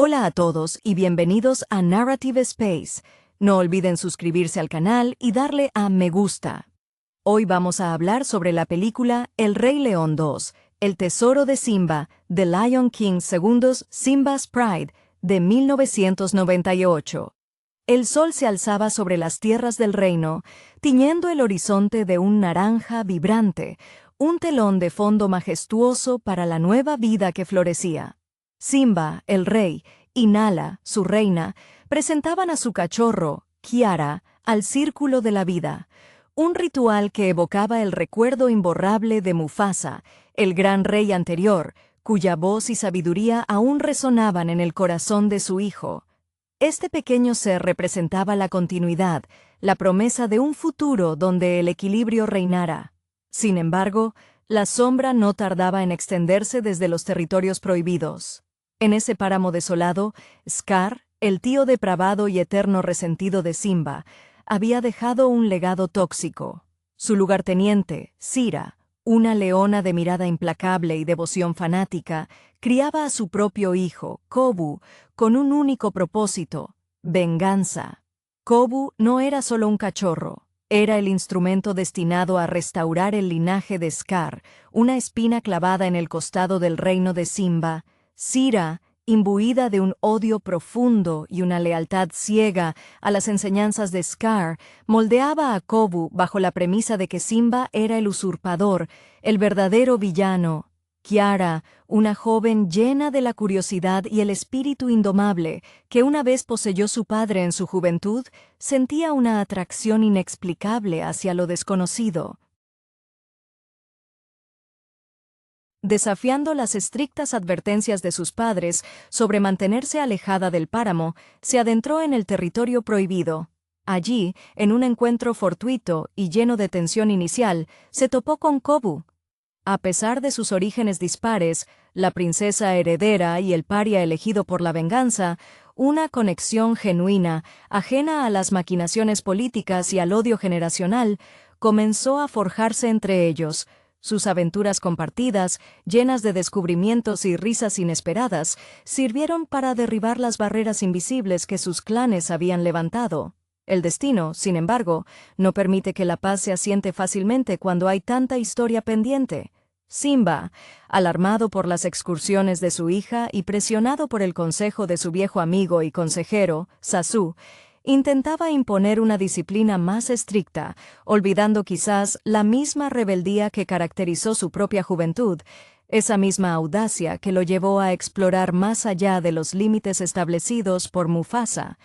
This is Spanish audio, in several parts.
Hola a todos y bienvenidos a Narrative Space. No olviden suscribirse al canal y darle a me gusta. Hoy vamos a hablar sobre la película El Rey León 2, El Tesoro de Simba, The Lion King II, Simba's Pride, de 1998. El sol se alzaba sobre las tierras del reino, tiñendo el horizonte de un naranja vibrante, un telón de fondo majestuoso para la nueva vida que florecía. Simba, el rey, y Nala, su reina, presentaban a su cachorro, Kiara, al círculo de la vida, un ritual que evocaba el recuerdo imborrable de Mufasa, el gran rey anterior, cuya voz y sabiduría aún resonaban en el corazón de su hijo. Este pequeño ser representaba la continuidad, la promesa de un futuro donde el equilibrio reinara. Sin embargo, la sombra no tardaba en extenderse desde los territorios prohibidos. En ese páramo desolado, Scar, el tío depravado y eterno resentido de Simba, había dejado un legado tóxico. Su lugarteniente, Sira, una leona de mirada implacable y devoción fanática, criaba a su propio hijo, Kobu, con un único propósito: venganza. Kobu no era solo un cachorro, era el instrumento destinado a restaurar el linaje de Scar, una espina clavada en el costado del reino de Simba. Sira, imbuida de un odio profundo y una lealtad ciega a las enseñanzas de Scar, moldeaba a Kobu bajo la premisa de que Simba era el usurpador, el verdadero villano. Kiara, una joven llena de la curiosidad y el espíritu indomable, que una vez poseyó su padre en su juventud, sentía una atracción inexplicable hacia lo desconocido. Desafiando las estrictas advertencias de sus padres sobre mantenerse alejada del páramo, se adentró en el territorio prohibido. Allí, en un encuentro fortuito y lleno de tensión inicial, se topó con Kobu. A pesar de sus orígenes dispares, la princesa heredera y el paria elegido por la venganza, una conexión genuina, ajena a las maquinaciones políticas y al odio generacional, comenzó a forjarse entre ellos. Sus aventuras compartidas, llenas de descubrimientos y risas inesperadas, sirvieron para derribar las barreras invisibles que sus clanes habían levantado. El destino, sin embargo, no permite que la paz se asiente fácilmente cuando hay tanta historia pendiente. Simba, alarmado por las excursiones de su hija y presionado por el consejo de su viejo amigo y consejero, Sasu, intentaba imponer una disciplina más estricta, olvidando quizás la misma rebeldía que caracterizó su propia juventud, esa misma audacia que lo llevó a explorar más allá de los límites establecidos por Mufasa.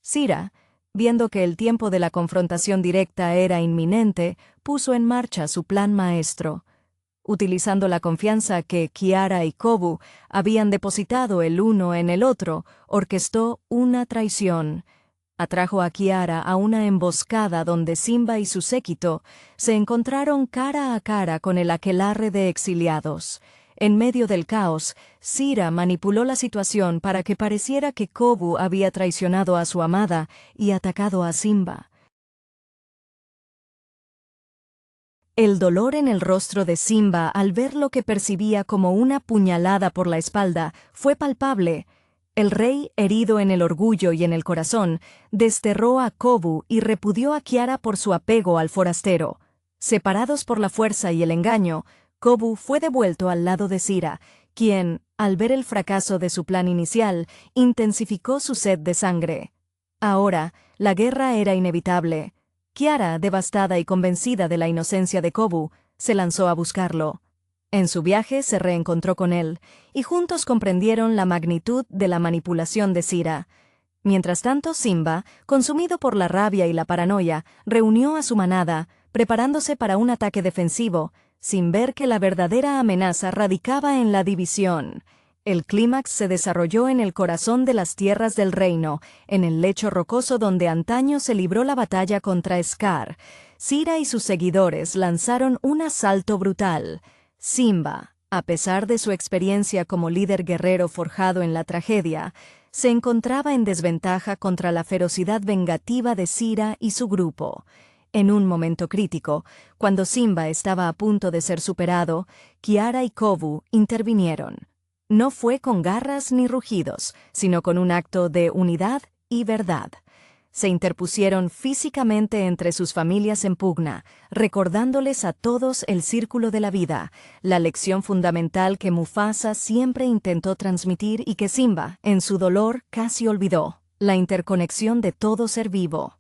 Sira, viendo que el tiempo de la confrontación directa era inminente, puso en marcha su plan maestro. Utilizando la confianza que Kiara y Kobu habían depositado el uno en el otro, orquestó una traición. Atrajo a Kiara a una emboscada donde Simba y su séquito se encontraron cara a cara con el aquelarre de exiliados. En medio del caos, Sira manipuló la situación para que pareciera que Kobu había traicionado a su amada y atacado a Simba. El dolor en el rostro de Simba al ver lo que percibía como una puñalada por la espalda fue palpable. El rey, herido en el orgullo y en el corazón, desterró a Kobu y repudió a Kiara por su apego al forastero. Separados por la fuerza y el engaño, Kobu fue devuelto al lado de Sira, quien, al ver el fracaso de su plan inicial, intensificó su sed de sangre. Ahora, la guerra era inevitable. Kiara, devastada y convencida de la inocencia de Kobu, se lanzó a buscarlo. En su viaje se reencontró con él, y juntos comprendieron la magnitud de la manipulación de Sira. Mientras tanto, Simba, consumido por la rabia y la paranoia, reunió a su manada, preparándose para un ataque defensivo, sin ver que la verdadera amenaza radicaba en la división. El clímax se desarrolló en el corazón de las tierras del reino, en el lecho rocoso donde antaño se libró la batalla contra Scar. Sira y sus seguidores lanzaron un asalto brutal. Simba, a pesar de su experiencia como líder guerrero forjado en la tragedia, se encontraba en desventaja contra la ferocidad vengativa de Sira y su grupo. En un momento crítico, cuando Simba estaba a punto de ser superado, Kiara y Kobu intervinieron. no fue con garras ni rugidos, sino con un acto de unidad y verdad. Se interpusieron físicamente entre sus familias en pugna, recordándoles a todos el círculo de la vida, la lección fundamental que Mufasa siempre intentó transmitir y que Simba, en su dolor, casi olvidó: la interconexión de todo ser vivo.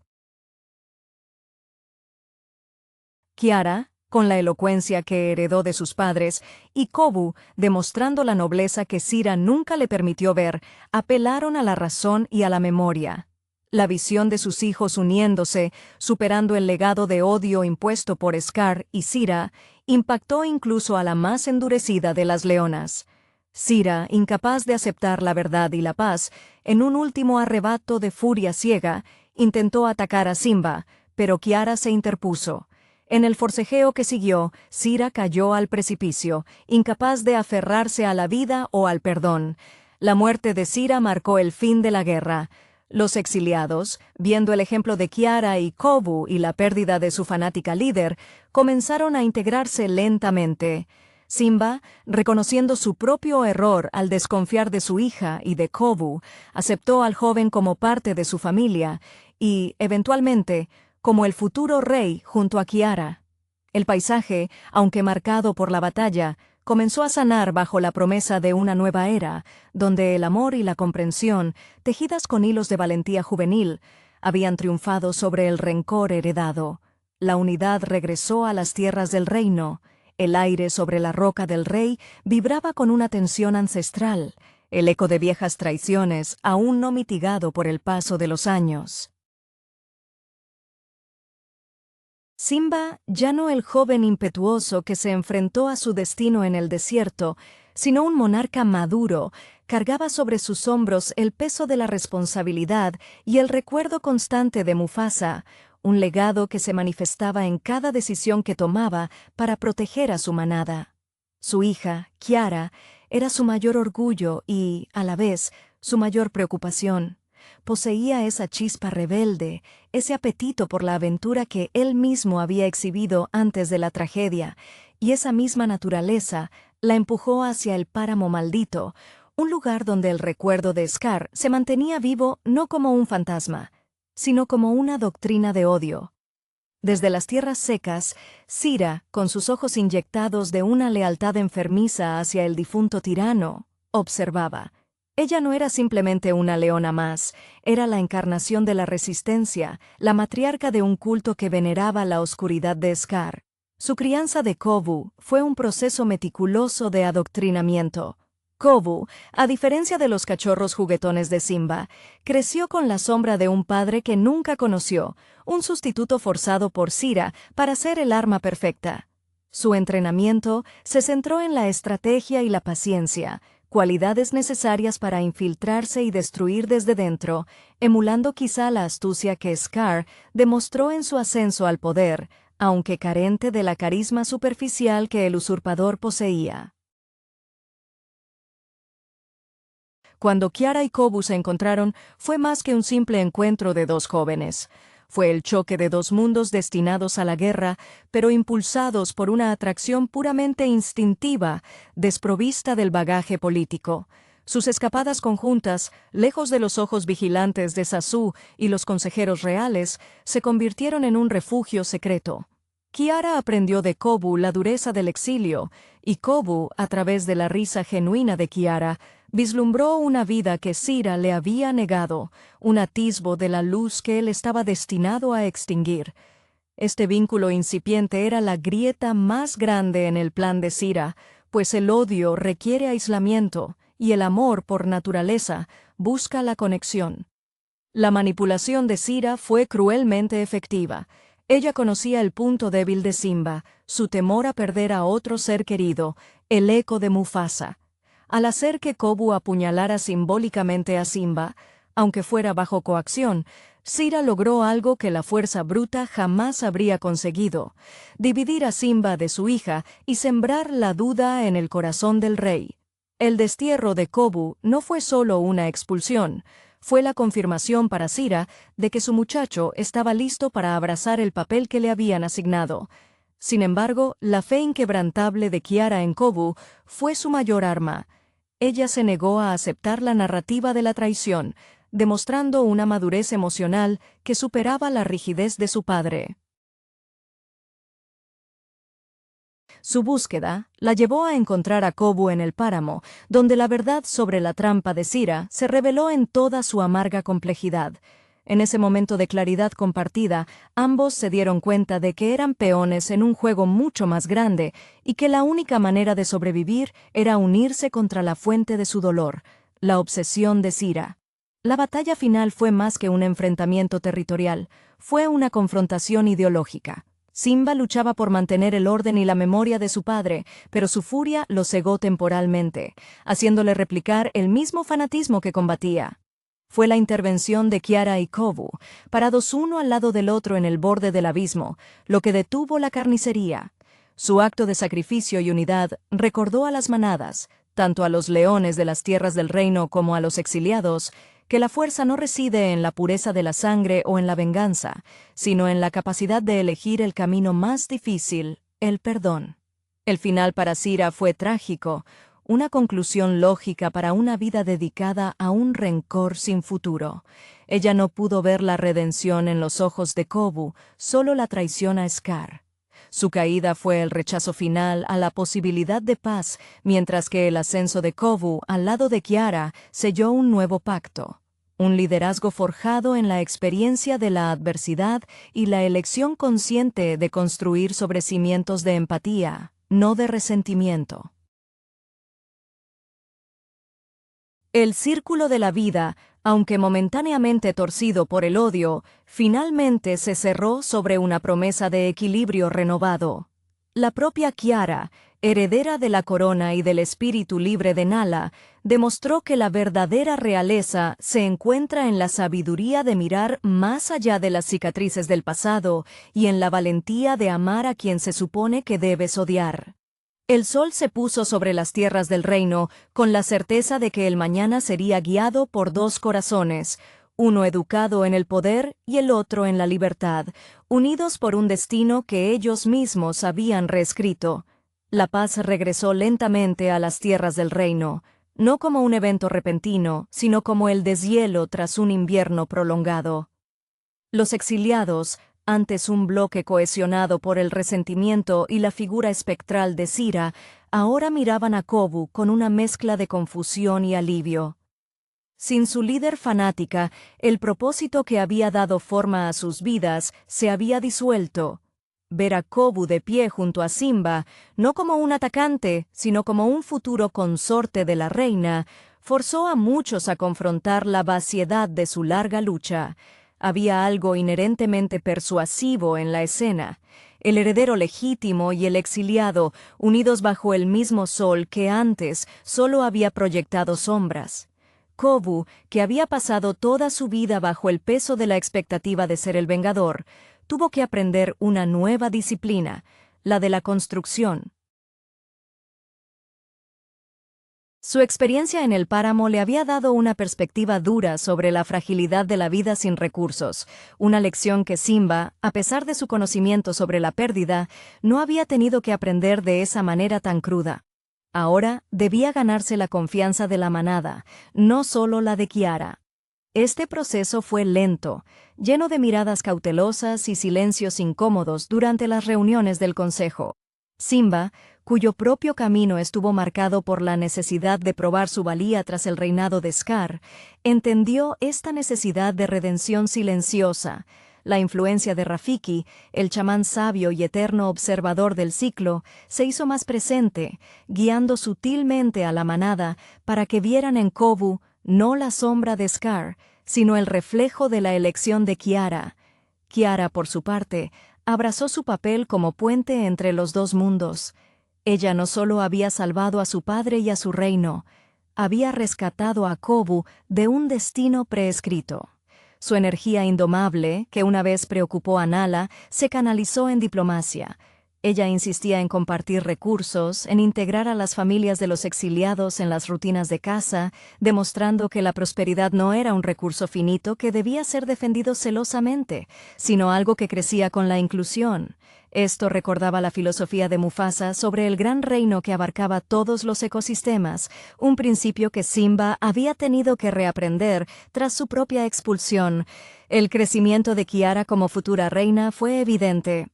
Kiara, con la elocuencia que heredó de sus padres, y Kobu, demostrando la nobleza que Sira nunca le permitió ver, apelaron a la razón y a la memoria. La visión de sus hijos uniéndose, superando el legado de odio impuesto por Scar y Sira, impactó incluso a la más endurecida de las leonas. Sira, incapaz de aceptar la verdad y la paz, en un último arrebato de furia ciega, intentó atacar a Simba, pero Kiara se interpuso. En el forcejeo que siguió, Sira cayó al precipicio, incapaz de aferrarse a la vida o al perdón. La muerte de Sira marcó el fin de la guerra. Los exiliados, viendo el ejemplo de Kiara y Kobu y la pérdida de su fanática líder, comenzaron a integrarse lentamente. Simba, reconociendo su propio error al desconfiar de su hija y de Kobu, aceptó al joven como parte de su familia y, eventualmente, como el futuro rey junto a Kiara. El paisaje, aunque marcado por la batalla, comenzó a sanar bajo la promesa de una nueva era, donde el amor y la comprensión, tejidas con hilos de valentía juvenil, habían triunfado sobre el rencor heredado. La unidad regresó a las tierras del reino. El aire sobre la roca del rey vibraba con una tensión ancestral, el eco de viejas traiciones aún no mitigado por el paso de los años. Simba, ya no el joven impetuoso que se enfrentó a su destino en el desierto, sino un monarca maduro, cargaba sobre sus hombros el peso de la responsabilidad y el recuerdo constante de Mufasa, un legado que se manifestaba en cada decisión que tomaba para proteger a su manada. Su hija, Kiara, era su mayor orgullo y, a la vez, su mayor preocupación. Poseía esa chispa rebelde, ese apetito por la aventura que él mismo había exhibido antes de la tragedia, y esa misma naturaleza la empujó hacia el páramo maldito, un lugar donde el recuerdo de Scar se mantenía vivo no como un fantasma, sino como una doctrina de odio. Desde las tierras secas, Sira, con sus ojos inyectados de una lealtad enfermiza hacia el difunto tirano, observaba. Ella no era simplemente una leona más, era la encarnación de la resistencia, la matriarca de un culto que veneraba la oscuridad de Scar. Su crianza de Kobu fue un proceso meticuloso de adoctrinamiento. Kobu, a diferencia de los cachorros juguetones de Simba, creció con la sombra de un padre que nunca conoció, un sustituto forzado por Sira para ser el arma perfecta. Su entrenamiento se centró en la estrategia y la paciencia, cualidades necesarias para infiltrarse y destruir desde dentro, emulando quizá la astucia que Scar demostró en su ascenso al poder, aunque carente de la carisma superficial que el usurpador poseía. Cuando Kiara y Kobu se encontraron, fue más que un simple encuentro de dos jóvenes. Fue el choque de dos mundos destinados a la guerra, pero impulsados por una atracción puramente instintiva, desprovista del bagaje político. Sus escapadas conjuntas, lejos de los ojos vigilantes de Zazu y los consejeros reales, se convirtieron en un refugio secreto. Kiara aprendió de Kobu la dureza del exilio, y Kobu, a través de la risa genuina de Kiara, vislumbró una vida que Sira le había negado, un atisbo de la luz que él estaba destinado a extinguir. Este vínculo incipiente era la grieta más grande en el plan de Sira, pues el odio requiere aislamiento y el amor, por naturaleza, busca la conexión. La manipulación de Sira fue cruelmente efectiva. Ella conocía el punto débil de Simba, su temor a perder a otro ser querido, el eco de Mufasa. Al hacer que Kobu apuñalara simbólicamente a Simba, aunque fuera bajo coacción, Sira logró algo que la fuerza bruta jamás habría conseguido: dividir a Simba de su hija y sembrar la duda en el corazón del rey. El destierro de Kobu no fue solo una expulsión, fue la confirmación para Sira de que su muchacho estaba listo para abrazar el papel que le habían asignado. Sin embargo, la fe inquebrantable de Kiara en Kobu fue su mayor arma. ella se negó a aceptar la narrativa de la traición, demostrando una madurez emocional que superaba la rigidez de su padre. Su búsqueda la llevó a encontrar a Kovu en el páramo, donde la verdad sobre la trampa de Sira se reveló en toda su amarga complejidad. En ese momento de claridad compartida, ambos se dieron cuenta de que eran peones en un juego mucho más grande y que la única manera de sobrevivir era unirse contra la fuente de su dolor, la obsesión de Sira. La batalla final fue más que un enfrentamiento territorial, fue una confrontación ideológica. Simba luchaba por mantener el orden y la memoria de su padre, pero su furia lo cegó temporalmente, haciéndole replicar el mismo fanatismo que combatía. Fue la intervención de Kiara y Kovu, parados uno al lado del otro en el borde del abismo, lo que detuvo la carnicería. Su acto de sacrificio y unidad recordó a las manadas, tanto a los leones de las tierras del reino como a los exiliados, que la fuerza no reside en la pureza de la sangre o en la venganza, sino en la capacidad de elegir el camino más difícil, el perdón. El final para Sira fue trágico, una conclusión lógica para una vida dedicada a un rencor sin futuro. Ella no pudo ver la redención en los ojos de Kovu, solo la traición a Scar. Su caída fue el rechazo final a la posibilidad de paz, mientras que el ascenso de Kovu al lado de Kiara selló un nuevo pacto. Un liderazgo forjado en la experiencia de la adversidad y la elección consciente de construir sobre cimientos de empatía, no de resentimiento. El círculo de la vida, aunque momentáneamente torcido por el odio, finalmente se cerró sobre una promesa de equilibrio renovado. La propia Kiara, heredera de la corona y del espíritu libre de Nala, demostró que la verdadera realeza se encuentra en la sabiduría de mirar más allá de las cicatrices del pasado y en la valentía de amar a quien se supone que debes odiar. El sol se puso sobre las tierras del reino con la certeza de que el mañana sería guiado por dos corazones, uno educado en el poder y el otro en la libertad, unidos por un destino que ellos mismos habían reescrito. La paz regresó lentamente a las tierras del reino, no como un evento repentino, sino como el deshielo tras un invierno prolongado. Los exiliados, antes un bloque cohesionado por el resentimiento y la figura espectral de Sira, ahora miraban a Kovu con una mezcla de confusión y alivio. Sin su líder fanática, el propósito que había dado forma a sus vidas se había disuelto. Ver a Kovu de pie junto a Simba, no como un atacante, sino como un futuro consorte de la reina, forzó a muchos a confrontar la vaciedad de su larga lucha. Había algo inherentemente persuasivo en la escena. El heredero legítimo y el exiliado, unidos bajo el mismo sol que antes solo había proyectado sombras. Kovu, que había pasado toda su vida bajo el peso de la expectativa de ser el vengador, tuvo que aprender una nueva disciplina, la de la construcción. Su experiencia en el páramo le había dado una perspectiva dura sobre la fragilidad de la vida sin recursos, una lección que Simba, a pesar de su conocimiento sobre la pérdida, no había tenido que aprender de esa manera tan cruda. Ahora debía ganarse la confianza de la manada, no solo la de Kiara. Este proceso fue lento, lleno de miradas cautelosas y silencios incómodos durante las reuniones del consejo. Simba, cuyo propio camino estuvo marcado por la necesidad de probar su valía tras el reinado de Scar, entendió esta necesidad de redención silenciosa. La influencia de Rafiki, el chamán sabio y eterno observador del ciclo, se hizo más presente, guiando sutilmente a la manada para que vieran en Kovu no la sombra de Scar, sino el reflejo de la elección de Kiara. Kiara, por su parte, abrazó su papel como puente entre los dos mundos. Ella no solo había salvado a su padre y a su reino, había rescatado a Kovu de un destino preescrito. Su energía indomable, que una vez preocupó a Nala, se canalizó en diplomacia. Ella insistía en compartir recursos, en integrar a las familias de los exiliados en las rutinas de casa, demostrando que la prosperidad no era un recurso finito que debía ser defendido celosamente, sino algo que crecía con la inclusión. Esto recordaba la filosofía de Mufasa sobre el gran reino que abarcaba todos los ecosistemas, un principio que Simba había tenido que reaprender tras su propia expulsión. El crecimiento de Kiara como futura reina fue evidente.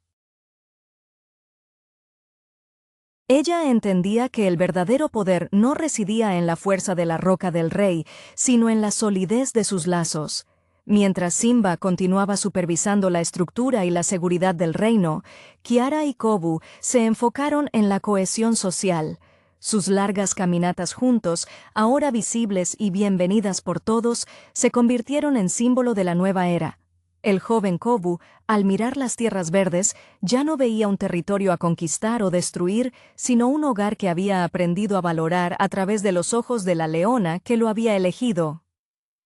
Ella entendía que el verdadero poder no residía en la fuerza de la roca del rey, sino en la solidez de sus lazos. Mientras Simba continuaba supervisando la estructura y la seguridad del reino, Kiara y Kovu se enfocaron en la cohesión social. Sus largas caminatas juntos, ahora visibles y bienvenidas por todos, se convirtieron en símbolo de la nueva era. El joven Kovu, al mirar las tierras verdes, ya no veía un territorio a conquistar o destruir, sino un hogar que había aprendido a valorar a través de los ojos de la leona que lo había elegido.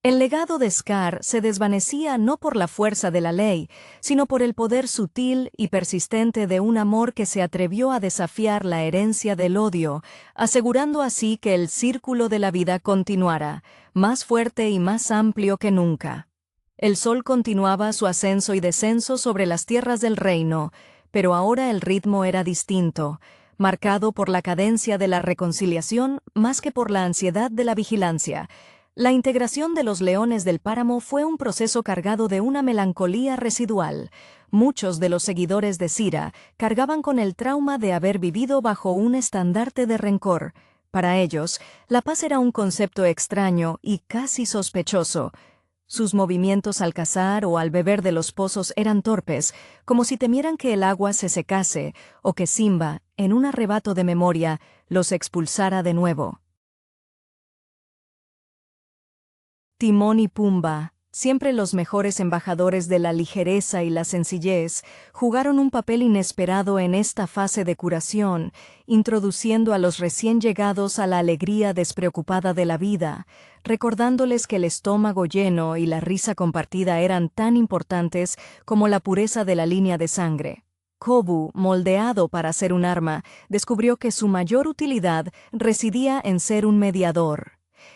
El legado de Scar se desvanecía no por la fuerza de la ley, sino por el poder sutil y persistente de un amor que se atrevió a desafiar la herencia del odio, asegurando así que el círculo de la vida continuara, más fuerte y más amplio que nunca. El sol continuaba su ascenso y descenso sobre las tierras del reino, pero ahora el ritmo era distinto, marcado por la cadencia de la reconciliación más que por la ansiedad de la vigilancia. La integración de los leones del páramo fue un proceso cargado de una melancolía residual. Muchos de los seguidores de Sira cargaban con el trauma de haber vivido bajo un estandarte de rencor. Para ellos, la paz era un concepto extraño y casi sospechoso. Sus movimientos al cazar o al beber de los pozos eran torpes, como si temieran que el agua se secase o que Simba, en un arrebato de memoria, los expulsara de nuevo. Timón y Pumba, siempre los mejores embajadores de la ligereza y la sencillez, jugaron un papel inesperado en esta fase de curación, introduciendo a los recién llegados a la alegría despreocupada de la vida, recordándoles que el estómago lleno y la risa compartida eran tan importantes como la pureza de la línea de sangre. Kovu, moldeado para ser un arma, descubrió que su mayor utilidad residía en ser un mediador.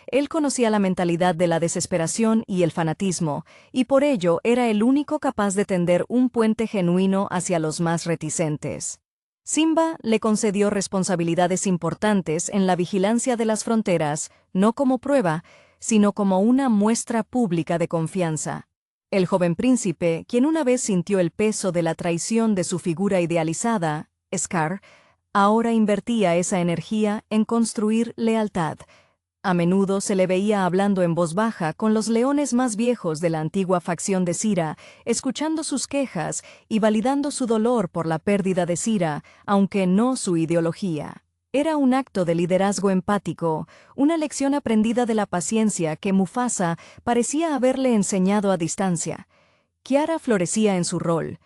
Él conocía la mentalidad de la desesperación y el fanatismo, y por ello era el único capaz de tender un puente genuino hacia los más reticentes. Simba le concedió responsabilidades importantes en la vigilancia de las fronteras, no como prueba, sino como una muestra pública de confianza. El joven príncipe, quien una vez sintió el peso de la traición de su figura idealizada, Scar, ahora invertía esa energía en construir lealtad. A menudo se le veía hablando en voz baja con los leones más viejos de la antigua facción de Sira, escuchando sus quejas y validando su dolor por la pérdida de Sira, aunque no su ideología. Era un acto de liderazgo empático, una lección aprendida de la paciencia que Mufasa parecía haberle enseñado a distancia. Kiara florecía en su rol.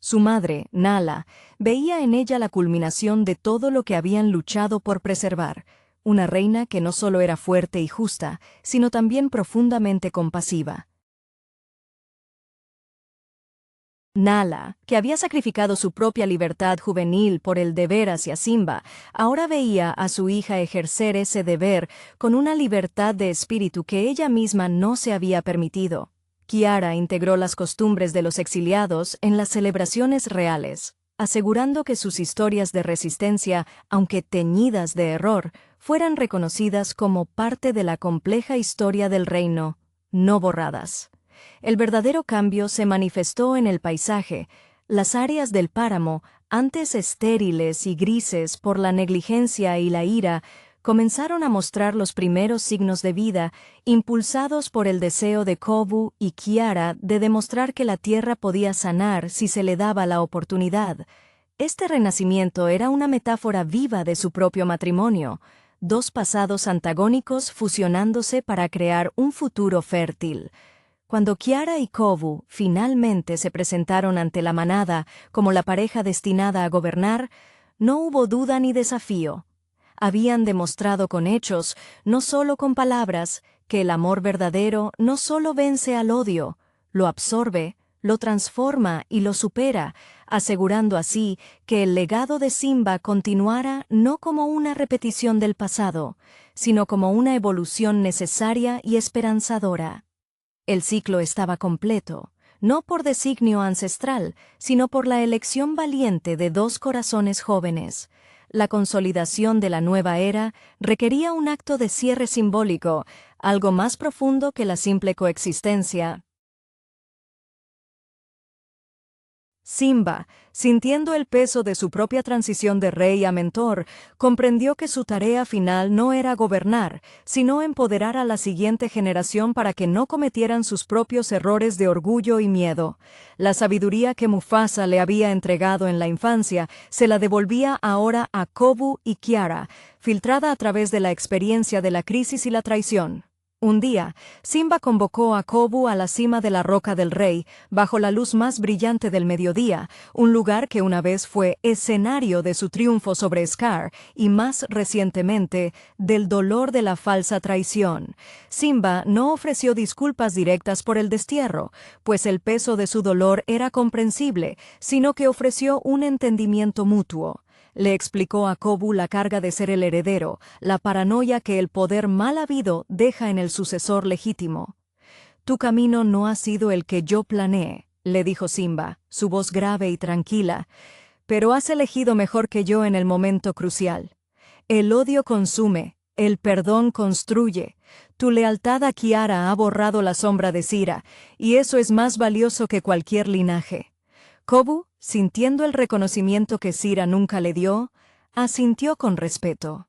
Su madre, Nala, veía en ella la culminación de todo lo que habían luchado por preservar. Una reina que no solo era fuerte y justa, sino también profundamente compasiva. Nala, que había sacrificado su propia libertad juvenil por el deber hacia Simba, ahora veía a su hija ejercer ese deber con una libertad de espíritu que ella misma no se había permitido. Kiara integró las costumbres de los exiliados en las celebraciones reales, asegurando que sus historias de resistencia, aunque teñidas de error, fueran reconocidas como parte de la compleja historia del reino, no borradas. El verdadero cambio se manifestó en el paisaje. Las áreas del páramo, antes estériles y grises por la negligencia y la ira, comenzaron a mostrar los primeros signos de vida, impulsados por el deseo de Kovu y Kiara de demostrar que la tierra podía sanar si se le daba la oportunidad. Este renacimiento era una metáfora viva de su propio matrimonio, dos pasados antagónicos fusionándose para crear un futuro fértil. Cuando Kiara y Kovu finalmente se presentaron ante la manada como la pareja destinada a gobernar, no hubo duda ni desafío. Habían demostrado con hechos, no solo con palabras, que el amor verdadero no solo vence al odio, lo absorbe, lo transforma y lo supera, asegurando así que el legado de Simba continuara no como una repetición del pasado, sino como una evolución necesaria y esperanzadora. El ciclo estaba completo. no por designio ancestral, sino por la elección valiente de dos corazones jóvenes. La consolidación de la nueva era requería un acto de cierre simbólico, algo más profundo que la simple coexistencia. Simba, sintiendo el peso de su propia transición de rey a mentor, comprendió que su tarea final no era gobernar, sino empoderar a la siguiente generación para que no cometieran sus propios errores de orgullo y miedo. La sabiduría que Mufasa le había entregado en la infancia se la devolvía ahora a Kobu y Kiara, filtrada a través de la experiencia de la crisis y la traición. Un día, Simba convocó a Kobu a la cima de la Roca del Rey, bajo la luz más brillante del mediodía, un lugar que una vez fue escenario de su triunfo sobre Scar y, más recientemente, del dolor de la falsa traición. Simba no ofreció disculpas directas por el destierro, pues el peso de su dolor era comprensible, sino que ofreció un entendimiento mutuo. Le explicó a Kobu la carga de ser el heredero, la paranoia que el poder mal habido deja en el sucesor legítimo. «Tu camino no ha sido el que yo planeé», le dijo Simba, su voz grave y tranquila, «pero has elegido mejor que yo en el momento crucial. El odio consume, el perdón construye. Tu lealtad a Kiara ha borrado la sombra de Sira, y eso es más valioso que cualquier linaje». Kobu, sintiendo el reconocimiento que Sira nunca le dio, asintió con respeto.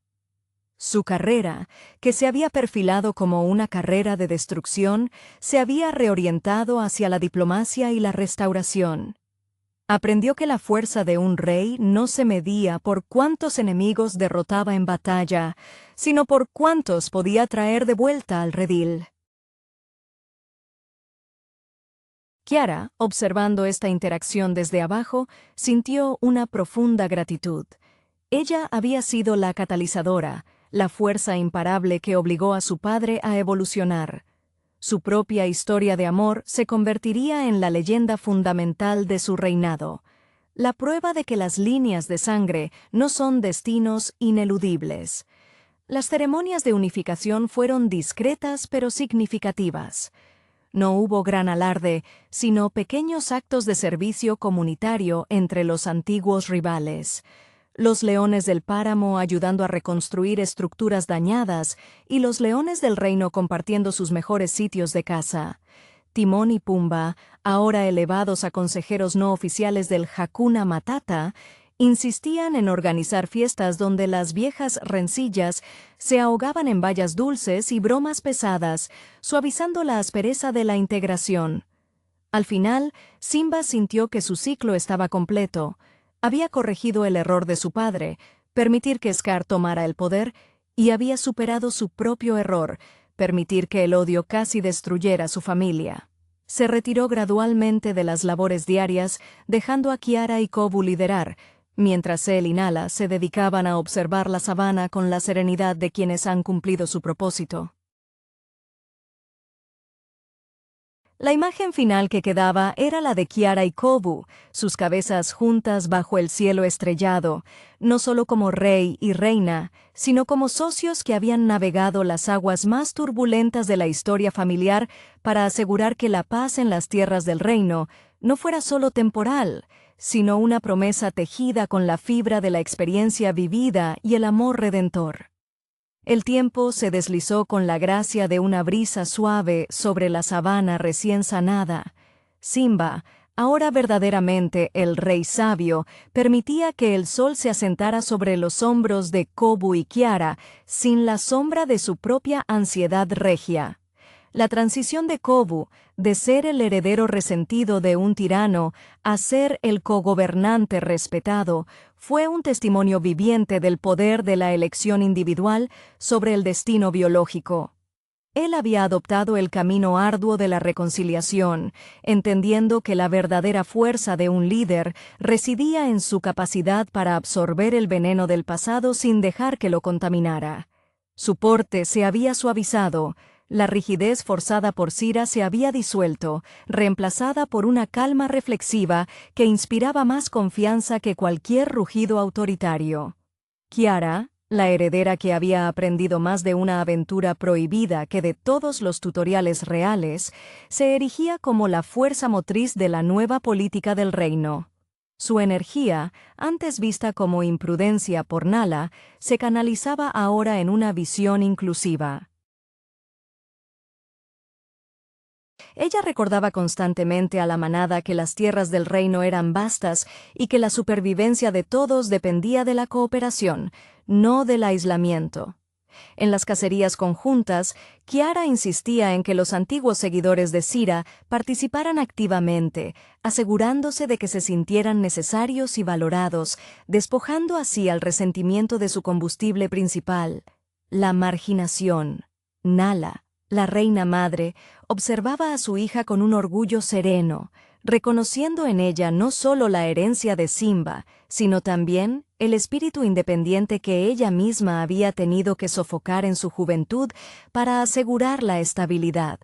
Su carrera, que se había perfilado como una carrera de destrucción, se había reorientado hacia la diplomacia y la restauración. Aprendió que la fuerza de un rey no se medía por cuántos enemigos derrotaba en batalla, sino por cuántos podía traer de vuelta al redil. Kiara, observando esta interacción desde abajo, sintió una profunda gratitud. Ella había sido la catalizadora, la fuerza imparable que obligó a su padre a evolucionar. Su propia historia de amor se convertiría en la leyenda fundamental de su reinado, la prueba de que las líneas de sangre no son destinos ineludibles. Las ceremonias de unificación fueron discretas pero significativas. No hubo gran alarde, sino pequeños actos de servicio comunitario entre los antiguos rivales. Los leones del páramo ayudando a reconstruir estructuras dañadas y los leones del reino compartiendo sus mejores sitios de caza. Timón y Pumba, ahora elevados a consejeros no oficiales del Hakuna Matata, insistían en organizar fiestas donde las viejas rencillas se ahogaban en bayas dulces y bromas pesadas, suavizando la aspereza de la integración. Al final, Simba sintió que su ciclo estaba completo. Había corregido el error de su padre, permitir que Scar tomara el poder, y había superado su propio error, permitir que el odio casi destruyera su familia. Se retiró gradualmente de las labores diarias, dejando a Kiara y Kobu liderar, mientras él y Nala se dedicaban a observar la sabana con la serenidad de quienes han cumplido su propósito. La imagen final que quedaba era la de Kiara y Kobu, sus cabezas juntas bajo el cielo estrellado, no solo como rey y reina, sino como socios que habían navegado las aguas más turbulentas de la historia familiar para asegurar que la paz en las tierras del reino no fuera solo temporal, sino una promesa tejida con la fibra de la experiencia vivida y el amor redentor. El tiempo se deslizó con la gracia de una brisa suave sobre la sabana recién sanada. Simba, ahora verdaderamente el rey sabio, permitía que el sol se asentara sobre los hombros de Kobu y Kiara, sin la sombra de su propia ansiedad regia. La transición de Kobu, de ser el heredero resentido de un tirano a ser el cogobernante respetado, fue un testimonio viviente del poder de la elección individual sobre el destino biológico. Él había adoptado el camino arduo de la reconciliación, entendiendo que la verdadera fuerza de un líder residía en su capacidad para absorber el veneno del pasado sin dejar que lo contaminara. Su porte se había suavizado. La rigidez forzada por Sira se había disuelto, reemplazada por una calma reflexiva que inspiraba más confianza que cualquier rugido autoritario. Kiara, La heredera, que había aprendido más de una aventura prohibida que de todos los tutoriales reales, se erigía como la fuerza motriz de la nueva política del reino. Su energía, antes vista como imprudencia por Nala, se canalizaba ahora en una visión inclusiva. Ella recordaba constantemente a la manada que las tierras del reino eran vastas y que la supervivencia de todos dependía de la cooperación, no del aislamiento. En las cacerías conjuntas, Kiara insistía en que los antiguos seguidores de Sira participaran activamente, asegurándose de que se sintieran necesarios y valorados, despojando así al resentimiento de su combustible principal, la marginación. Nala, la reina madre, observaba a su hija con un orgullo sereno, reconociendo en ella no solo la herencia de Simba, sino también el espíritu independiente que ella misma había tenido que sofocar en su juventud para asegurar la estabilidad.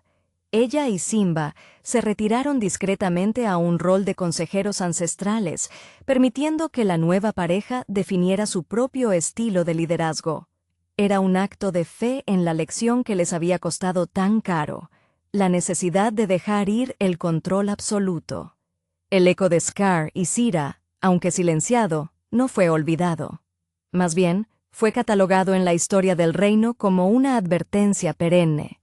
Ella y Simba se retiraron discretamente a un rol de consejeros ancestrales, permitiendo que la nueva pareja definiera su propio estilo de liderazgo. Era un acto de fe en la lección que les había costado tan caro, la necesidad de dejar ir el control absoluto. El eco de Scar y Sira, aunque silenciado, no fue olvidado. Más bien, fue catalogado en la historia del reino como una advertencia perenne.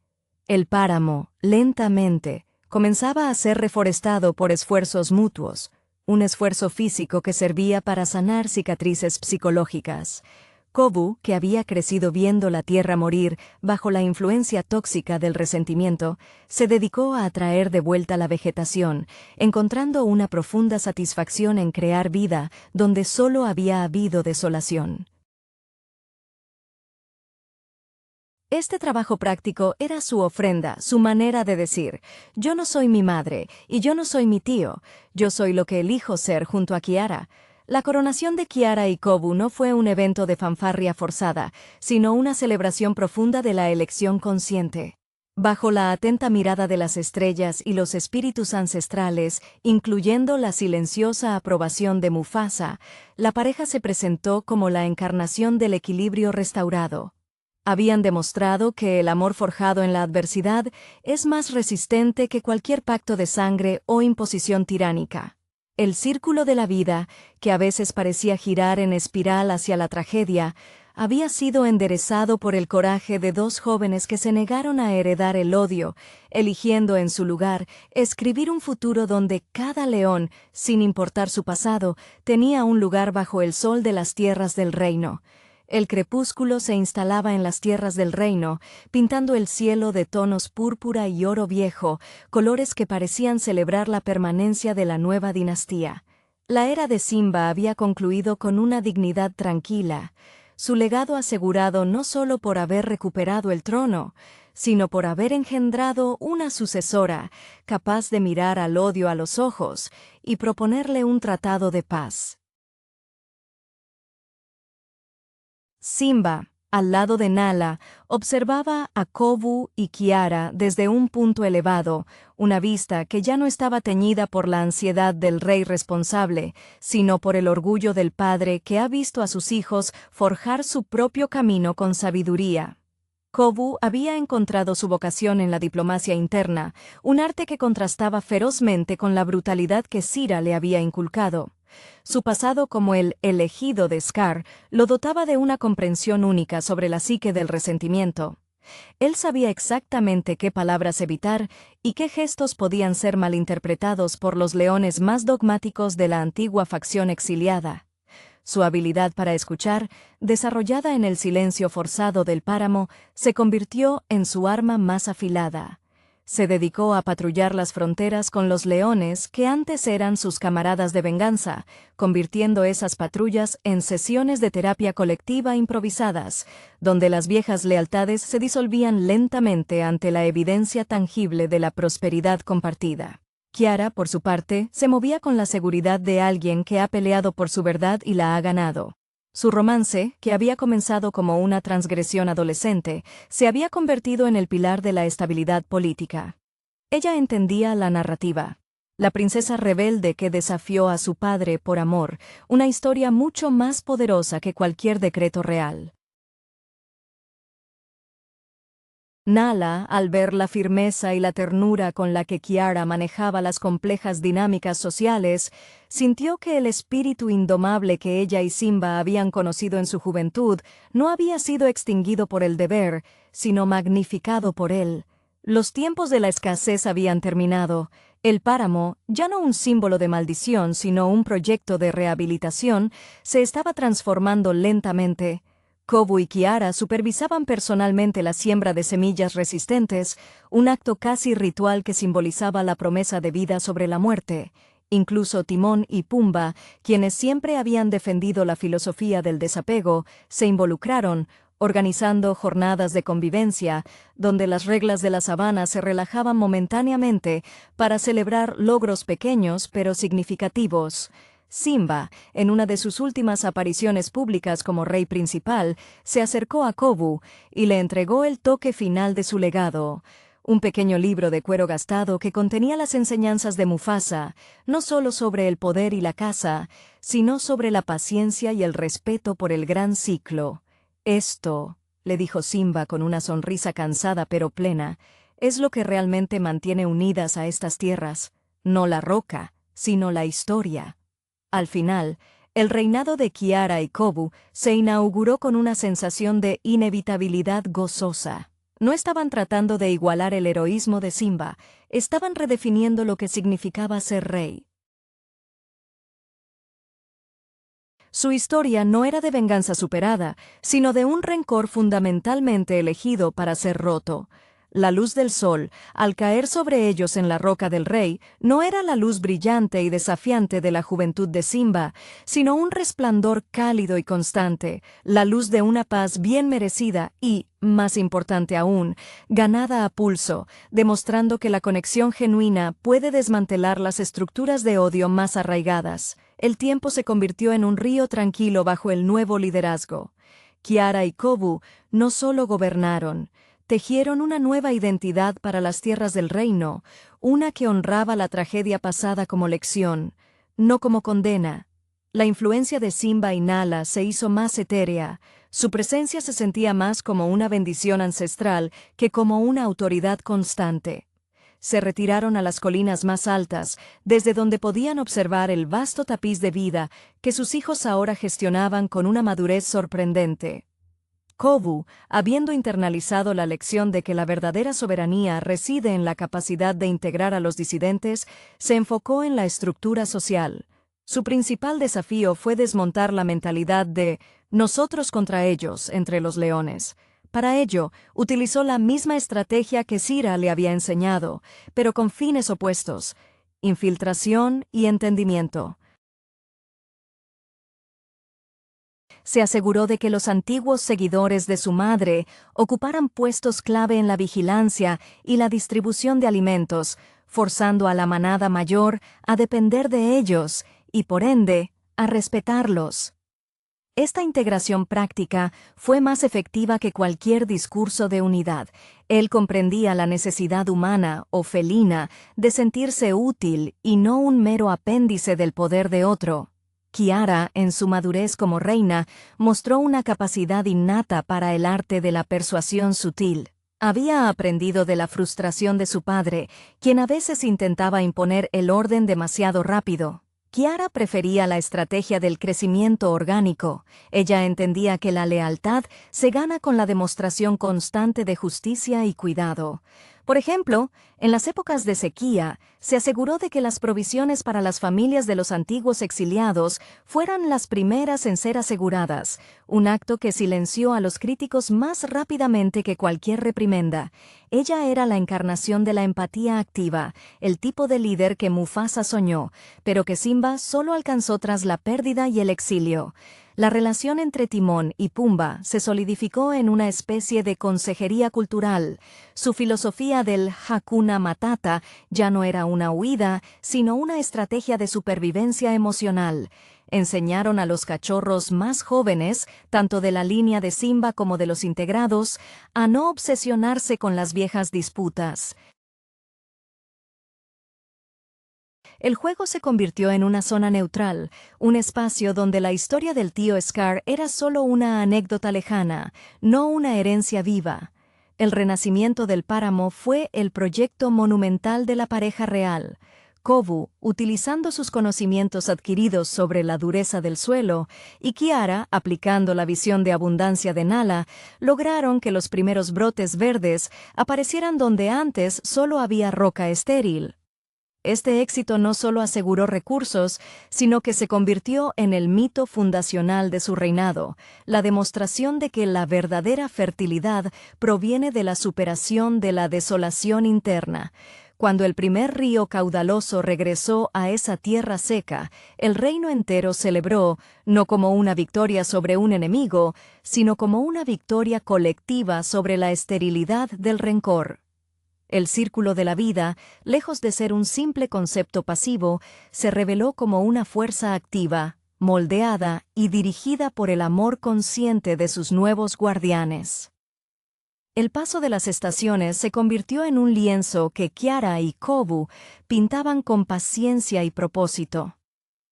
El páramo, lentamente, comenzaba a ser reforestado por esfuerzos mutuos, un esfuerzo físico que servía para sanar cicatrices psicológicas. Kovu, que había crecido viendo la tierra morir bajo la influencia tóxica del resentimiento, se dedicó a atraer de vuelta la vegetación, encontrando una profunda satisfacción en crear vida donde solo había habido desolación. Este trabajo práctico era su ofrenda, su manera de decir: yo no soy mi madre, y yo no soy mi tío, yo soy lo que elijo ser junto a Kiara. La coronación de Kiara y Kovu no fue un evento de fanfarria forzada, sino una celebración profunda de la elección consciente. Bajo la atenta mirada de las estrellas y los espíritus ancestrales, incluyendo la silenciosa aprobación de Mufasa, la pareja se presentó como la encarnación del equilibrio restaurado. Habían demostrado que el amor forjado en la adversidad es más resistente que cualquier pacto de sangre o imposición tiránica. El círculo de la vida, que a veces parecía girar en espiral hacia la tragedia, había sido enderezado por el coraje de dos jóvenes que se negaron a heredar el odio, eligiendo en su lugar escribir un futuro donde cada león, sin importar su pasado, tenía un lugar bajo el sol de las tierras del reino. El crepúsculo se instalaba en las tierras del reino, pintando el cielo de tonos púrpura y oro viejo, colores que parecían celebrar la permanencia de la nueva dinastía. La era de Simba había concluido con una dignidad tranquila, su legado asegurado no solo por haber recuperado el trono, sino por haber engendrado una sucesora capaz de mirar al odio a los ojos y proponerle un tratado de paz. Simba, al lado de Nala, observaba a Kovu y Kiara desde un punto elevado, una vista que ya no estaba teñida por la ansiedad del rey responsable, sino por el orgullo del padre que ha visto a sus hijos forjar su propio camino con sabiduría. Kovu había encontrado su vocación en la diplomacia interna, un arte que contrastaba ferozmente con la brutalidad que Sira le había inculcado. Su pasado como el elegido de Scar lo dotaba de una comprensión única sobre la psique del resentimiento. Él sabía exactamente qué palabras evitar y qué gestos podían ser malinterpretados por los leones más dogmáticos de la antigua facción exiliada. Su habilidad para escuchar, desarrollada en el silencio forzado del páramo, se convirtió en su arma más afilada. Se dedicó a patrullar las fronteras con los leones que antes eran sus camaradas de venganza, convirtiendo esas patrullas en sesiones de terapia colectiva improvisadas, donde las viejas lealtades se disolvían lentamente ante la evidencia tangible de la prosperidad compartida. Kiara, por su parte, se movía con la seguridad de alguien que ha peleado por su verdad y la ha ganado. Su romance, que había comenzado como una transgresión adolescente, se había convertido en el pilar de la estabilidad política. Ella entendía la narrativa. La princesa rebelde que desafió a su padre por amor, una historia mucho más poderosa que cualquier decreto real. Nala, al ver la firmeza y la ternura con la que Kiara manejaba las complejas dinámicas sociales, sintió que el espíritu indomable que ella y Simba habían conocido en su juventud no había sido extinguido por el deber, sino magnificado por él. Los tiempos de la escasez habían terminado. El páramo, ya no un símbolo de maldición, sino un proyecto de rehabilitación, se estaba transformando lentamente. Kobu y Kiara supervisaban personalmente la siembra de semillas resistentes, un acto casi ritual que simbolizaba la promesa de vida sobre la muerte. Incluso Timón y Pumba, quienes siempre habían defendido la filosofía del desapego, se involucraron, organizando jornadas de convivencia, donde las reglas de la sabana se relajaban momentáneamente para celebrar logros pequeños pero significativos. Simba, en una de sus últimas apariciones públicas como rey principal, se acercó a Kobu y le entregó el toque final de su legado, un pequeño libro de cuero gastado que contenía las enseñanzas de Mufasa, no solo sobre el poder y la caza, sino sobre la paciencia y el respeto por el gran ciclo. Esto, le dijo Simba con una sonrisa cansada pero plena, es lo que realmente mantiene unidas a estas tierras, no la roca, sino la historia. Al final, el reinado de Kiara y Kobu se inauguró con una sensación de inevitabilidad gozosa. No estaban tratando de igualar el heroísmo de Simba, estaban redefiniendo lo que significaba ser rey. Su historia no era de venganza superada, sino de un rencor fundamentalmente elegido para ser roto. La luz del sol, al caer sobre ellos en la roca del rey, no era la luz brillante y desafiante de la juventud de Simba, sino un resplandor cálido y constante, la luz de una paz bien merecida y, más importante aún, ganada a pulso, demostrando que la conexión genuina puede desmantelar las estructuras de odio más arraigadas. El tiempo se convirtió en un río tranquilo bajo el nuevo liderazgo. Kiara y Kobu no solo gobernaron, tejieron una nueva identidad para las tierras del reino, una que honraba la tragedia pasada como lección, no como condena. La influencia de Simba y Nala se hizo más etérea, su presencia se sentía más como una bendición ancestral que como una autoridad constante. Se retiraron a las colinas más altas, desde donde podían observar el vasto tapiz de vida que sus hijos ahora gestionaban con una madurez sorprendente. Kobu, habiendo internalizado la lección de que la verdadera soberanía reside en la capacidad de integrar a los disidentes, se enfocó en la estructura social. Su principal desafío fue desmontar la mentalidad de nosotros contra ellos entre los leones. Para ello, utilizó la misma estrategia que Sira le había enseñado, pero con fines opuestos: infiltración y entendimiento. Se aseguró de que los antiguos seguidores de su madre ocuparan puestos clave en la vigilancia y la distribución de alimentos, forzando a la manada mayor a depender de ellos y, por ende, a respetarlos. Esta integración práctica fue más efectiva que cualquier discurso de unidad. Él comprendía la necesidad humana o felina de sentirse útil y no un mero apéndice del poder de otro. Kiara, en su madurez como reina, mostró una capacidad innata para el arte de la persuasión sutil. Había aprendido de la frustración de su padre, quien a veces intentaba imponer el orden demasiado rápido. Kiara prefería la estrategia del crecimiento orgánico. Ella entendía que la lealtad se gana con la demostración constante de justicia y cuidado. Por ejemplo, en las épocas de sequía, se aseguró de que las provisiones para las familias de los antiguos exiliados fueran las primeras en ser aseguradas, un acto que silenció a los críticos más rápidamente que cualquier reprimenda. Ella era la encarnación de la empatía activa, el tipo de líder que Mufasa soñó, pero que Simba solo alcanzó tras la pérdida y el exilio. La relación entre Timón y Pumba se solidificó en una especie de consejería cultural. Su filosofía del Hakuna Matata ya no era una huida, sino una estrategia de supervivencia emocional. Enseñaron a los cachorros más jóvenes, tanto de la línea de Simba como de los integrados, a no obsesionarse con las viejas disputas. El juego se convirtió en una zona neutral, un espacio donde la historia del tío Scar era solo una anécdota lejana, no una herencia viva. El renacimiento del páramo fue el proyecto monumental de la pareja real. Kovu, utilizando sus conocimientos adquiridos sobre la dureza del suelo, y Kiara, aplicando la visión de abundancia de Nala, lograron que los primeros brotes verdes aparecieran donde antes solo había roca estéril. Este éxito no solo aseguró recursos, sino que se convirtió en el mito fundacional de su reinado, la demostración de que la verdadera fertilidad proviene de la superación de la desolación interna. Cuando el primer río caudaloso regresó a esa tierra seca, el reino entero celebró, no como una victoria sobre un enemigo, sino como una victoria colectiva sobre la esterilidad del rencor. El círculo de la vida, lejos de ser un simple concepto pasivo, se reveló como una fuerza activa, moldeada y dirigida por el amor consciente de sus nuevos guardianes. El paso de las estaciones se convirtió en un lienzo que Kiara y Kovu pintaban con paciencia y propósito.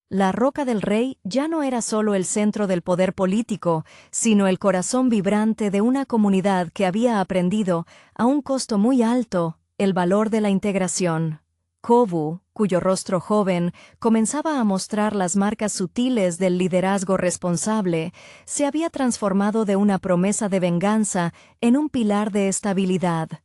La Roca del Rey ya no era solo el centro del poder político, sino el corazón vibrante de una comunidad que había aprendido, a un costo muy alto, el valor de la integración. Kovu, cuyo rostro joven comenzaba a mostrar las marcas sutiles del liderazgo responsable, se había transformado de una promesa de venganza en un pilar de estabilidad.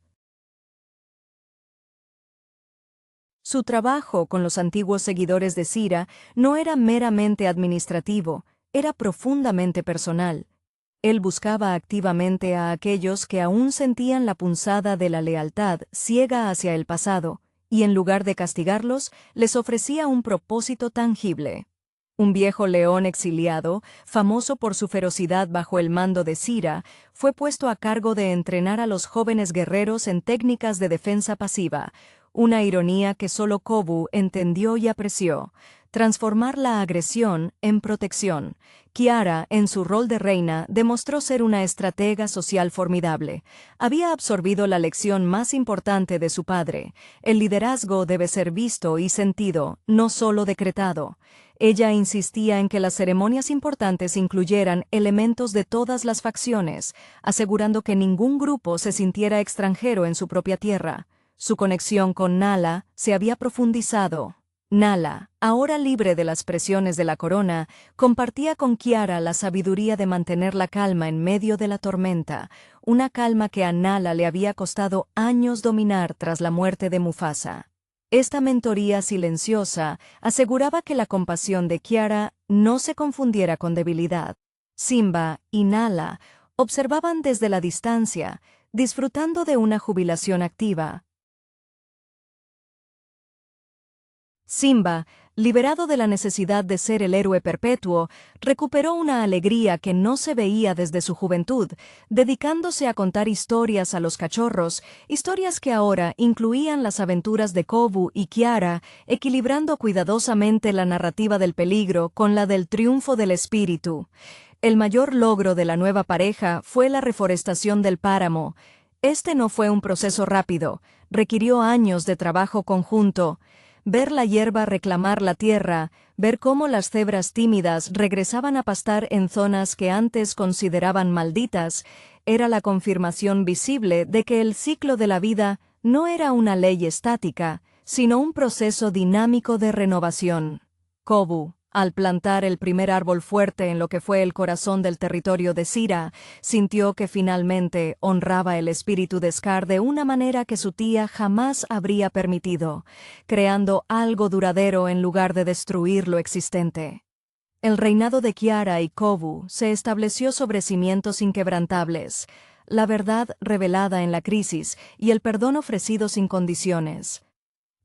Su trabajo con los antiguos seguidores de Sira no era meramente administrativo, era profundamente personal. Él buscaba activamente a aquellos que aún sentían la punzada de la lealtad ciega hacia el pasado, y en lugar de castigarlos, les ofrecía un propósito tangible. Un viejo león exiliado, famoso por su ferocidad bajo el mando de Sira, fue puesto a cargo de entrenar a los jóvenes guerreros en técnicas de defensa pasiva, una ironía que solo Kovu entendió y apreció. Transformar la agresión en protección. Kiara, en su rol de reina, demostró ser una estratega social formidable. Había absorbido la lección más importante de su padre. El liderazgo debe ser visto y sentido, no solo decretado. Ella insistía en que las ceremonias importantes incluyeran elementos de todas las facciones, asegurando que ningún grupo se sintiera extranjero en su propia tierra. Su conexión con Nala se había profundizado. Nala, ahora libre de las presiones de la corona, compartía con Kiara la sabiduría de mantener la calma en medio de la tormenta, una calma que a Nala le había costado años dominar tras la muerte de Mufasa. Esta mentoría silenciosa aseguraba que la compasión de Kiara no se confundiera con debilidad. Simba y Nala observaban desde la distancia, disfrutando de una jubilación activa. Simba, liberado de la necesidad de ser el héroe perpetuo, recuperó una alegría que no se veía desde su juventud, dedicándose a contar historias a los cachorros, historias que ahora incluían las aventuras de Kovu y Kiara, equilibrando cuidadosamente la narrativa del peligro con la del triunfo del espíritu. El mayor logro de la nueva pareja fue la reforestación del páramo. Este no fue un proceso rápido, requirió años de trabajo conjunto. Ver la hierba reclamar la tierra, ver cómo las cebras tímidas regresaban a pastar en zonas que antes consideraban malditas, era la confirmación visible de que el ciclo de la vida no era una ley estática, sino un proceso dinámico de renovación. Kovu, al plantar el primer árbol fuerte en lo que fue el corazón del territorio de Sira, sintió que finalmente honraba el espíritu de Scar de una manera que su tía jamás habría permitido, creando algo duradero en lugar de destruir lo existente. El reinado de Kiara y Kovu se estableció sobre cimientos inquebrantables, la verdad revelada en la crisis y el perdón ofrecido sin condiciones.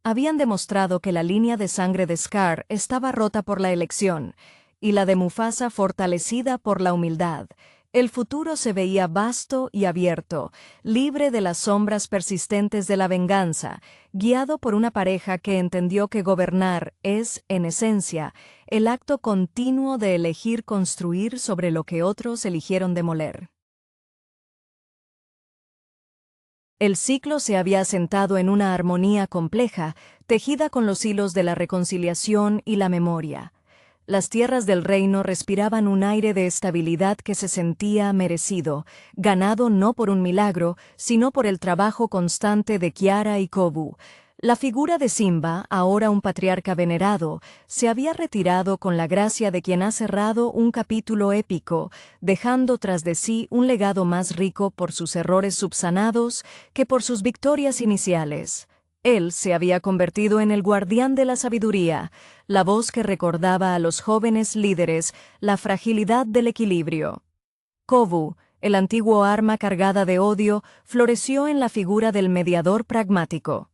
Habían demostrado que la línea de sangre de Scar estaba rota por la elección, y la de Mufasa fortalecida por la humildad. El futuro se veía vasto y abierto, libre de las sombras persistentes de la venganza, guiado por una pareja que entendió que gobernar es, en esencia, el acto continuo de elegir construir sobre lo que otros eligieron demoler. El ciclo se había asentado en una armonía compleja, tejida con los hilos de la reconciliación y la memoria. Las tierras del reino respiraban un aire de estabilidad que se sentía merecido, ganado no por un milagro, sino por el trabajo constante de Kiara y Kovu. La figura de Simba, ahora un patriarca venerado, se había retirado con la gracia de quien ha cerrado un capítulo épico, dejando tras de sí un legado más rico por sus errores subsanados que por sus victorias iniciales. Él se había convertido en el guardián de la sabiduría, la voz que recordaba a los jóvenes líderes la fragilidad del equilibrio. Kovu, el antiguo arma cargada de odio, floreció en la figura del mediador pragmático.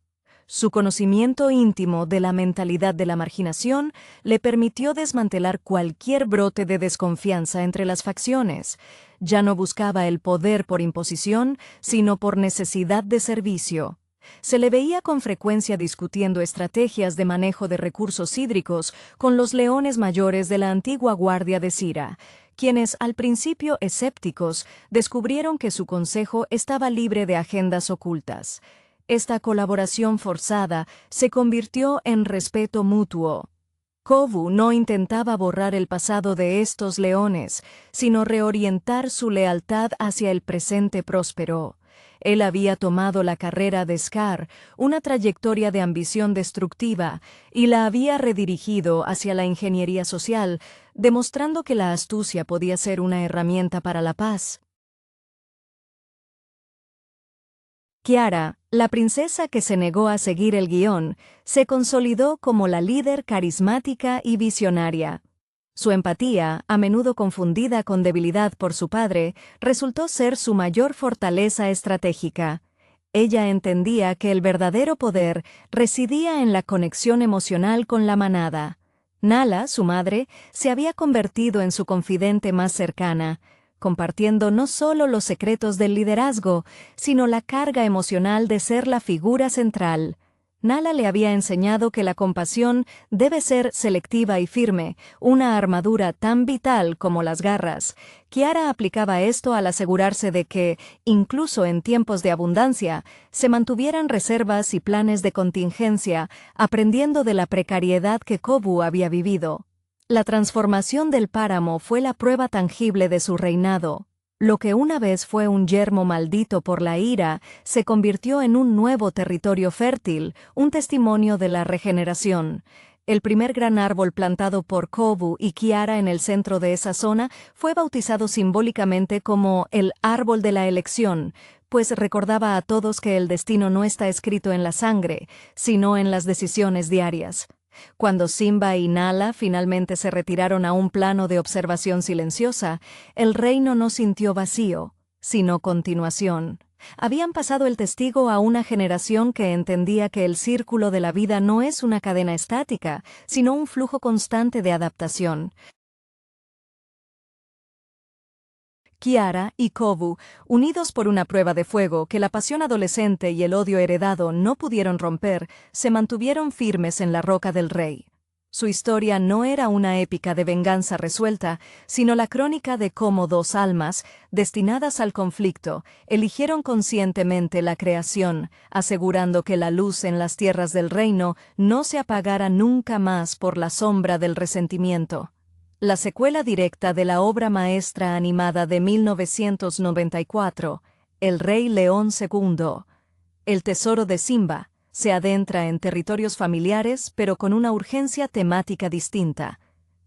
Su conocimiento íntimo de la mentalidad de la marginación le permitió desmantelar cualquier brote de desconfianza entre las facciones. Ya no buscaba el poder por imposición, sino por necesidad de servicio. Se le veía con frecuencia discutiendo estrategias de manejo de recursos hídricos con los leones mayores de la antigua guardia de Sira, quienes, al principio escépticos, descubrieron que su consejo estaba libre de agendas ocultas. Esta colaboración forzada se convirtió en respeto mutuo. Kovu no intentaba borrar el pasado de estos leones, sino reorientar su lealtad hacia el presente próspero. Él había tomado la carrera de Scar, una trayectoria de ambición destructiva, y la había redirigido hacia la ingeniería social, demostrando que la astucia podía ser una herramienta para la paz. Kiara, la princesa que se negó a seguir el guión, se consolidó como la líder carismática y visionaria. Su empatía, a menudo confundida con debilidad por su padre, resultó ser su mayor fortaleza estratégica. Ella entendía que el verdadero poder residía en la conexión emocional con la manada. Nala, su madre, se había convertido en su confidente más cercana, compartiendo no solo los secretos del liderazgo, sino la carga emocional de ser la figura central. Nala le había enseñado que la compasión debe ser selectiva y firme, una armadura tan vital como las garras. Kiara aplicaba esto al asegurarse de que, incluso en tiempos de abundancia, se mantuvieran reservas y planes de contingencia, aprendiendo de la precariedad que Kovu había vivido. La transformación del páramo fue la prueba tangible de su reinado. Lo que una vez fue un yermo maldito por la ira, se convirtió en un nuevo territorio fértil, un testimonio de la regeneración. El primer gran árbol plantado por Kovu y Kiara en el centro de esa zona fue bautizado simbólicamente como el árbol de la elección, pues recordaba a todos que el destino no está escrito en la sangre, sino en las decisiones diarias. Cuando Simba y Nala finalmente se retiraron a un plano de observación silenciosa, el reino no sintió vacío, sino continuación. Habían pasado el testigo a una generación que entendía que el círculo de la vida no es una cadena estática, sino un flujo constante de adaptación. Kiara y Kovu, unidos por una prueba de fuego que la pasión adolescente y el odio heredado no pudieron romper, se mantuvieron firmes en la roca del rey. Su historia no era una épica de venganza resuelta, sino la crónica de cómo dos almas, destinadas al conflicto, eligieron conscientemente la creación, asegurando que la luz en las tierras del reino no se apagara nunca más por la sombra del resentimiento. La secuela directa de la obra maestra animada de 1994, El Rey León II, El Tesoro de Simba, se adentra en territorios familiares pero con una urgencia temática distinta.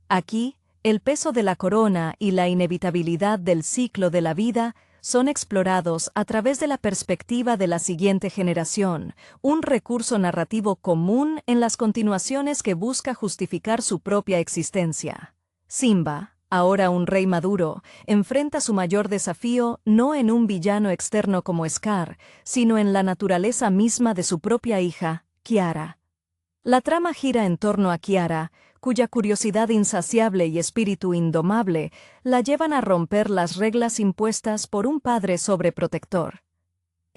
Aquí, el peso de la corona y la inevitabilidad del ciclo de la vida son explorados a través de la perspectiva de la siguiente generación, un recurso narrativo común en las continuaciones que busca justificar su propia existencia. Simba, ahora un rey maduro, enfrenta su mayor desafío no en un villano externo como Scar, sino en la naturaleza misma de su propia hija, Kiara. La trama gira en torno a Kiara, cuya curiosidad insaciable y espíritu indomable la llevan a romper las reglas impuestas por un padre sobreprotector.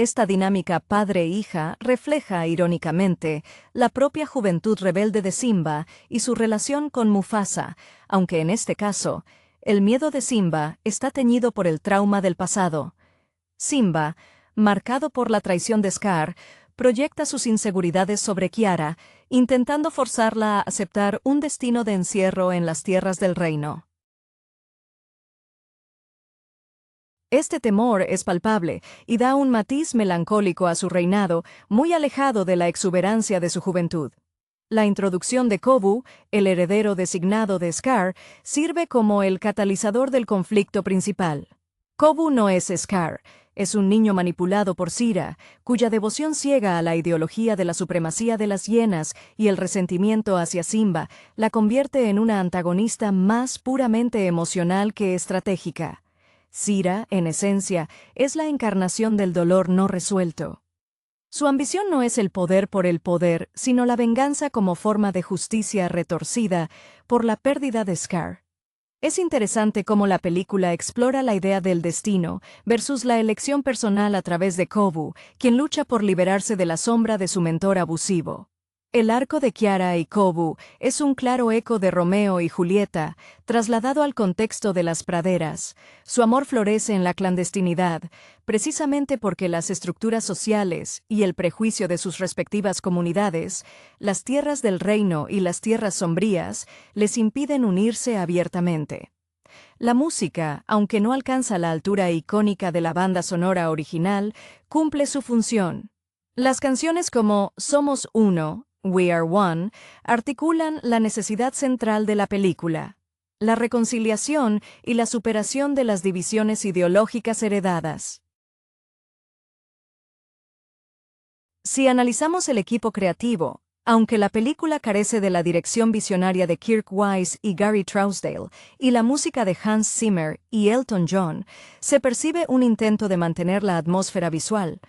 Esta dinámica padre-hija refleja, irónicamente, la propia juventud rebelde de Simba y su relación con Mufasa, aunque en este caso, el miedo de Simba está teñido por el trauma del pasado. Simba, marcado por la traición de Scar, proyecta sus inseguridades sobre Kiara intentando forzarla a aceptar un destino de encierro en las tierras del reino. Este temor es palpable y da un matiz melancólico a su reinado, muy alejado de la exuberancia de su juventud. La introducción de Kovu, el heredero designado de Scar, sirve como el catalizador del conflicto principal. Kovu no es Scar, es un niño manipulado por Sira, cuya devoción ciega a la ideología de la supremacía de las hienas y el resentimiento hacia Simba la convierte en una antagonista más puramente emocional que estratégica. Sira, en esencia, es la encarnación del dolor no resuelto. Su ambición no es el poder, sino la venganza como forma de justicia retorcida por la pérdida de Scar. Es interesante cómo la película explora la idea del destino versus la elección personal a través de Kovu, quien lucha por liberarse de la sombra de su mentor abusivo. El arco de Kiara y Kovu es un claro eco de Romeo y Julieta, trasladado al contexto de las praderas. Su amor florece en la clandestinidad, precisamente porque las estructuras sociales y el prejuicio de sus respectivas comunidades, las tierras del reino y las tierras sombrías, les impiden unirse abiertamente. La música, aunque no alcanza la altura icónica de la banda sonora original, cumple su función. Las canciones como Somos Uno, We Are One, articulan la necesidad central de la película: la reconciliación y la superación de las divisiones ideológicas heredadas. Si analizamos el equipo creativo, aunque la película carece de la dirección visionaria de Kirk Wise y Gary Trousdale y la música de Hans Zimmer y Elton John, se percibe un intento de mantener la atmósfera visual.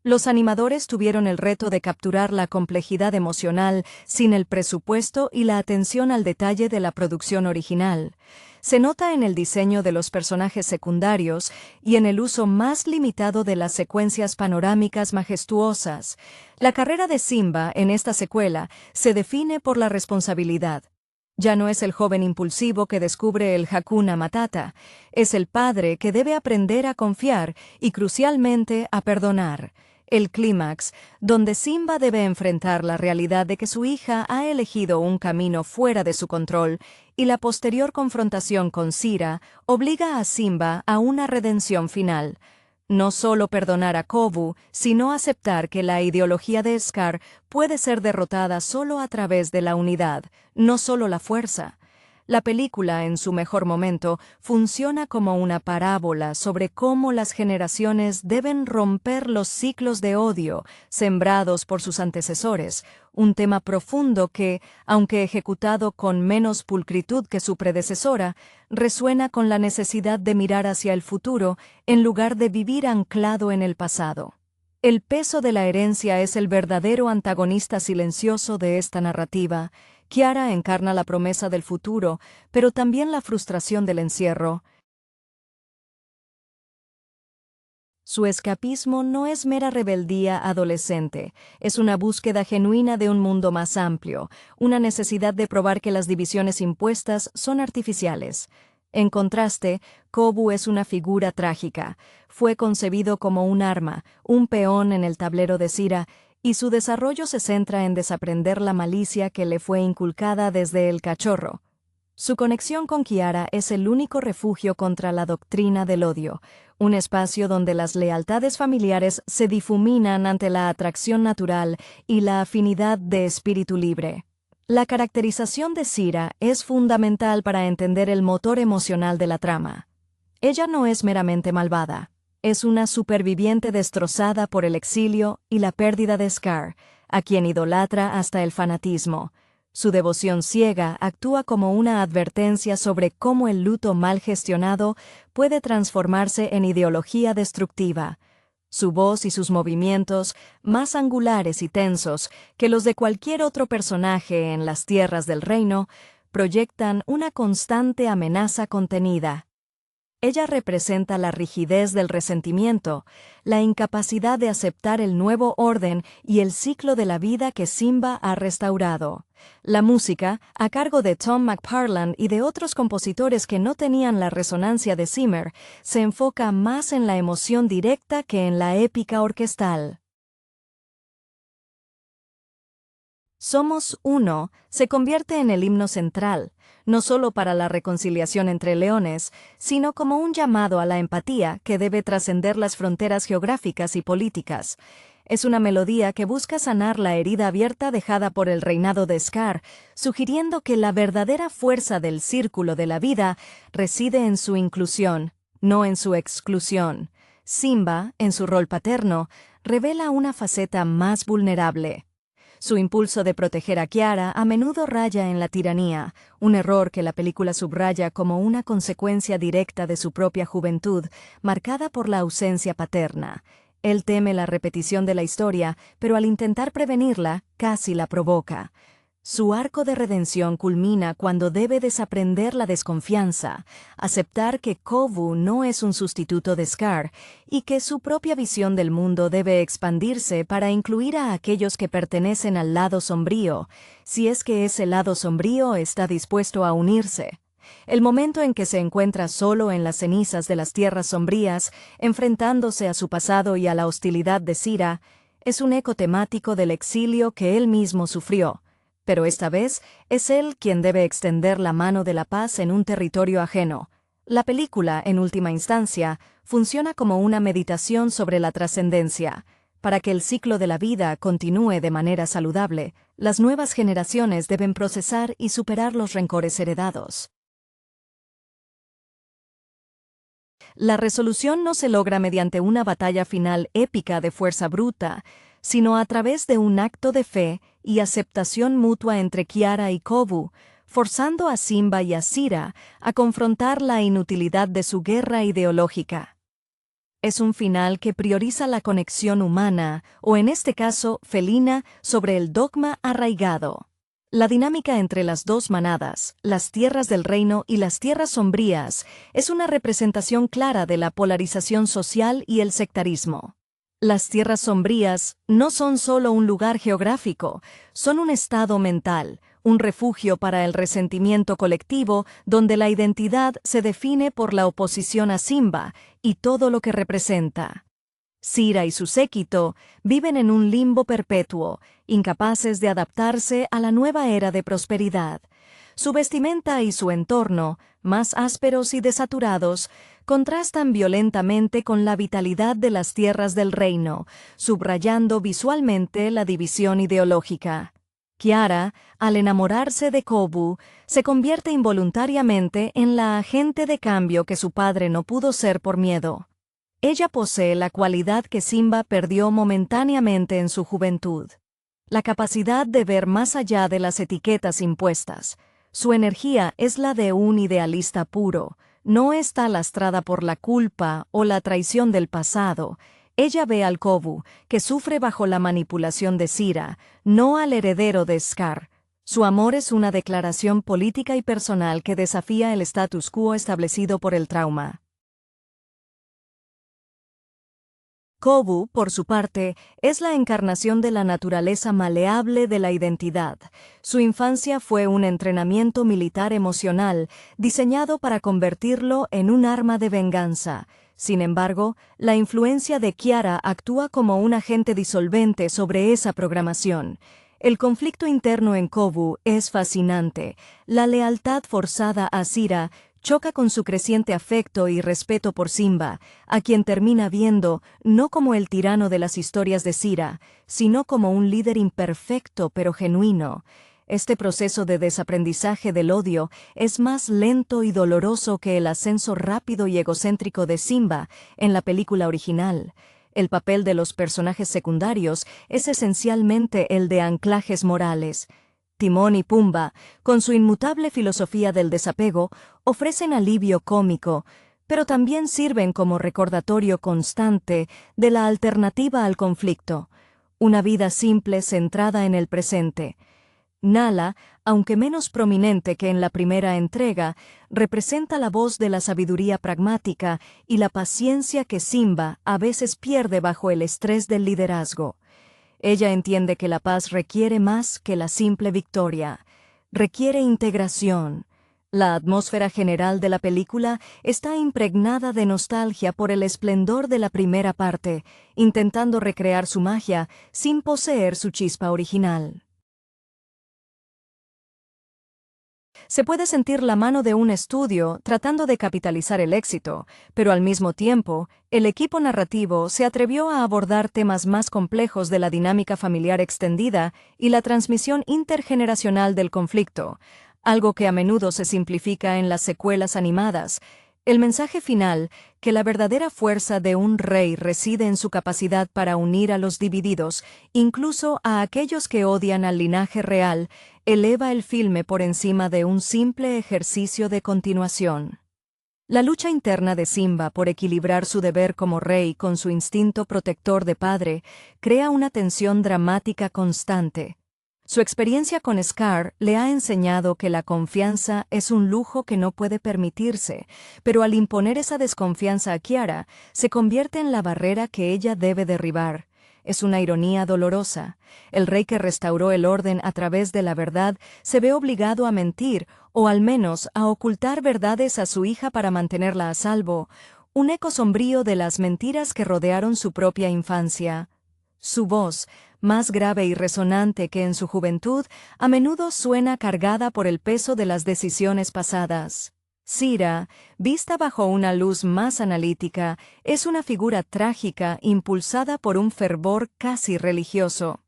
Los animadores tuvieron el reto de capturar la complejidad emocional sin el presupuesto y la atención al detalle de la producción original. Se nota en el diseño de los personajes secundarios y en el uso más limitado de las secuencias panorámicas majestuosas. La carrera de Simba en esta secuela se define por la responsabilidad. Ya no es el joven impulsivo que descubre el Hakuna Matata, es el padre que debe aprender a confiar y, crucialmente, a perdonar. El clímax, donde Simba debe enfrentar la realidad de que su hija ha elegido un camino fuera de su control, y la posterior confrontación con Sira, obliga a Simba a una redención final. No solo perdonar a Kovu, sino aceptar que la ideología de Scar puede ser derrotada solo a través de la unidad, no solo la fuerza. La película, en su mejor momento, funciona como una parábola sobre cómo las generaciones deben romper los ciclos de odio sembrados por sus antecesores, un tema profundo que, aunque ejecutado con menos pulcritud que su predecesora, resuena con la necesidad de mirar hacia el futuro en lugar de vivir anclado en el pasado. El peso de la herencia es el verdadero antagonista silencioso de esta narrativa. Kiara encarna la promesa del futuro, pero también la frustración del encierro. Su escapismo no es mera rebeldía adolescente, es una búsqueda genuina de un mundo más amplio, una necesidad de probar que las divisiones impuestas son artificiales. En contraste, Kovu es una figura trágica. Fue concebido como un arma, un peón en el tablero de Sira, y su desarrollo se centra en desaprender la malicia que le fue inculcada desde el cachorro. Su conexión con Kiara es el único refugio contra la doctrina del odio, un espacio donde las lealtades familiares se difuminan ante la atracción natural y la afinidad de espíritu libre. La caracterización de Sira es fundamental para entender el motor emocional de la trama. Ella no es meramente malvada. Es una superviviente destrozada por el exilio y la pérdida de Scar, a quien idolatra hasta el fanatismo. Su devoción ciega actúa como una advertencia sobre cómo el luto mal gestionado puede transformarse en ideología destructiva. Su voz y sus movimientos, más angulares y tensos que los de cualquier otro personaje en las tierras del reino, proyectan una constante amenaza contenida. Ella representa la rigidez del resentimiento, la incapacidad de aceptar el nuevo orden y el ciclo de la vida que Simba ha restaurado. La música, a cargo de Tom McParland y de otros compositores que no tenían la resonancia de Zimmer, se enfoca más en la emoción directa que en la épica orquestal. Somos uno se convierte en el himno central, no solo para la reconciliación entre leones, sino como un llamado a la empatía que debe trascender las fronteras geográficas y políticas. Es una melodía que busca sanar la herida abierta dejada por el reinado de Scar, sugiriendo que la verdadera fuerza del círculo de la vida reside en su inclusión, no en su exclusión. Simba, en su rol paterno, revela una faceta más vulnerable. Su impulso de proteger a Kiara a menudo raya en la tiranía, un error que la película subraya como una consecuencia directa de su propia juventud, marcada por la ausencia paterna. Él teme la repetición de la historia, pero al intentar prevenirla, casi la provoca. Su arco de redención culmina cuando debe desaprender la desconfianza, aceptar que Kovu no es un sustituto de Scar y que su propia visión del mundo debe expandirse para incluir a aquellos que pertenecen al lado sombrío, si es que ese lado sombrío está dispuesto a unirse. El momento en que se encuentra solo en las cenizas de las tierras sombrías, enfrentándose a su pasado y a la hostilidad de Sira, es un eco temático del exilio que él mismo sufrió. Pero esta vez es él quien debe extender la mano de la paz en un territorio ajeno. La película, en última instancia, funciona como una meditación sobre la trascendencia. Para que el ciclo de la vida continúe de manera saludable, las nuevas generaciones deben procesar y superar los rencores heredados. La resolución no se logra mediante una batalla final épica de fuerza bruta, sino a través de un acto de fe y aceptación mutua entre Kiara y Kovu, forzando a Simba y a Sira a confrontar la inutilidad de su guerra ideológica. Es un final que prioriza la conexión humana, o en este caso, felina, sobre el dogma arraigado. La dinámica entre las dos manadas, las tierras del reino y las tierras sombrías, es una representación clara de la polarización social y el sectarismo. Las tierras sombrías no son solo un lugar geográfico, son un estado mental, un refugio para el resentimiento colectivo donde la identidad se define por la oposición a Simba y todo lo que representa. Sira y su séquito viven en un limbo perpetuo, incapaces de adaptarse a la nueva era de prosperidad. Su vestimenta y su entorno, más ásperos y desaturados, contrastan violentamente con la vitalidad de las tierras del reino, subrayando visualmente la división ideológica. Kiara, al enamorarse de Kovu, se convierte involuntariamente en la agente de cambio que su padre no pudo ser por miedo. Ella posee la cualidad que Simba perdió momentáneamente en su juventud: la capacidad de ver más allá de las etiquetas impuestas. Su energía es la de un idealista puro, no está lastrada por la culpa o la traición del pasado. Ella ve al Kovu, que sufre bajo la manipulación de Sira, no al heredero de Scar. Su amor es una declaración política y personal que desafía el status quo establecido por el trauma. Kovu, por su parte, es la encarnación de la naturaleza maleable de la identidad. Su infancia fue un entrenamiento militar emocional, diseñado para convertirlo en un arma de venganza. Sin embargo, la influencia de Kiara actúa como un agente disolvente sobre esa programación. El conflicto interno en Kovu es fascinante. La lealtad forzada a Sira choca con su creciente afecto y respeto por Simba, a quien termina viendo no como el tirano de las historias de Sira, sino como un líder imperfecto pero genuino. Este proceso de desaprendizaje del odio es más lento y doloroso que el ascenso rápido y egocéntrico de Simba en la película original. El papel de los personajes secundarios es esencialmente el de anclajes morales. Timón y Pumba, con su inmutable filosofía del desapego, ofrecen alivio cómico, pero también sirven como recordatorio constante de la alternativa al conflicto: una vida simple centrada en el presente. Nala, aunque menos prominente que en la primera entrega, representa la voz de la sabiduría pragmática y la paciencia que Simba a veces pierde bajo el estrés del liderazgo. Ella entiende que la paz requiere más que la simple victoria. Requiere integración. La atmósfera general de la película está impregnada de nostalgia por el esplendor de la primera parte, intentando recrear su magia sin poseer su chispa original. Se puede sentir la mano de un estudio tratando de capitalizar el éxito, pero al mismo tiempo, el equipo narrativo se atrevió a abordar temas más complejos de la dinámica familiar extendida y la transmisión intergeneracional del conflicto, algo que a menudo se simplifica en las secuelas animadas. El mensaje final, que la verdadera fuerza de un rey reside en su capacidad para unir a los divididos, incluso a aquellos que odian al linaje real, eleva el filme por encima de un simple ejercicio de continuación. La lucha interna de Simba por equilibrar su deber como rey con su instinto protector de padre crea una tensión dramática constante. Su experiencia con Scar le ha enseñado que la confianza es un lujo que no puede permitirse, pero al imponer esa desconfianza a Kiara, se convierte en la barrera que ella debe derribar. Es una ironía dolorosa. El rey que restauró el orden a través de la verdad se ve obligado a mentir, o al menos a ocultar verdades a su hija para mantenerla a salvo, un eco sombrío de las mentiras que rodearon su propia infancia. Su voz, más grave y resonante que en su juventud, a menudo suena cargada por el peso de las decisiones pasadas. Sira, vista bajo una luz más analítica, es una figura trágica impulsada por un fervor casi religioso.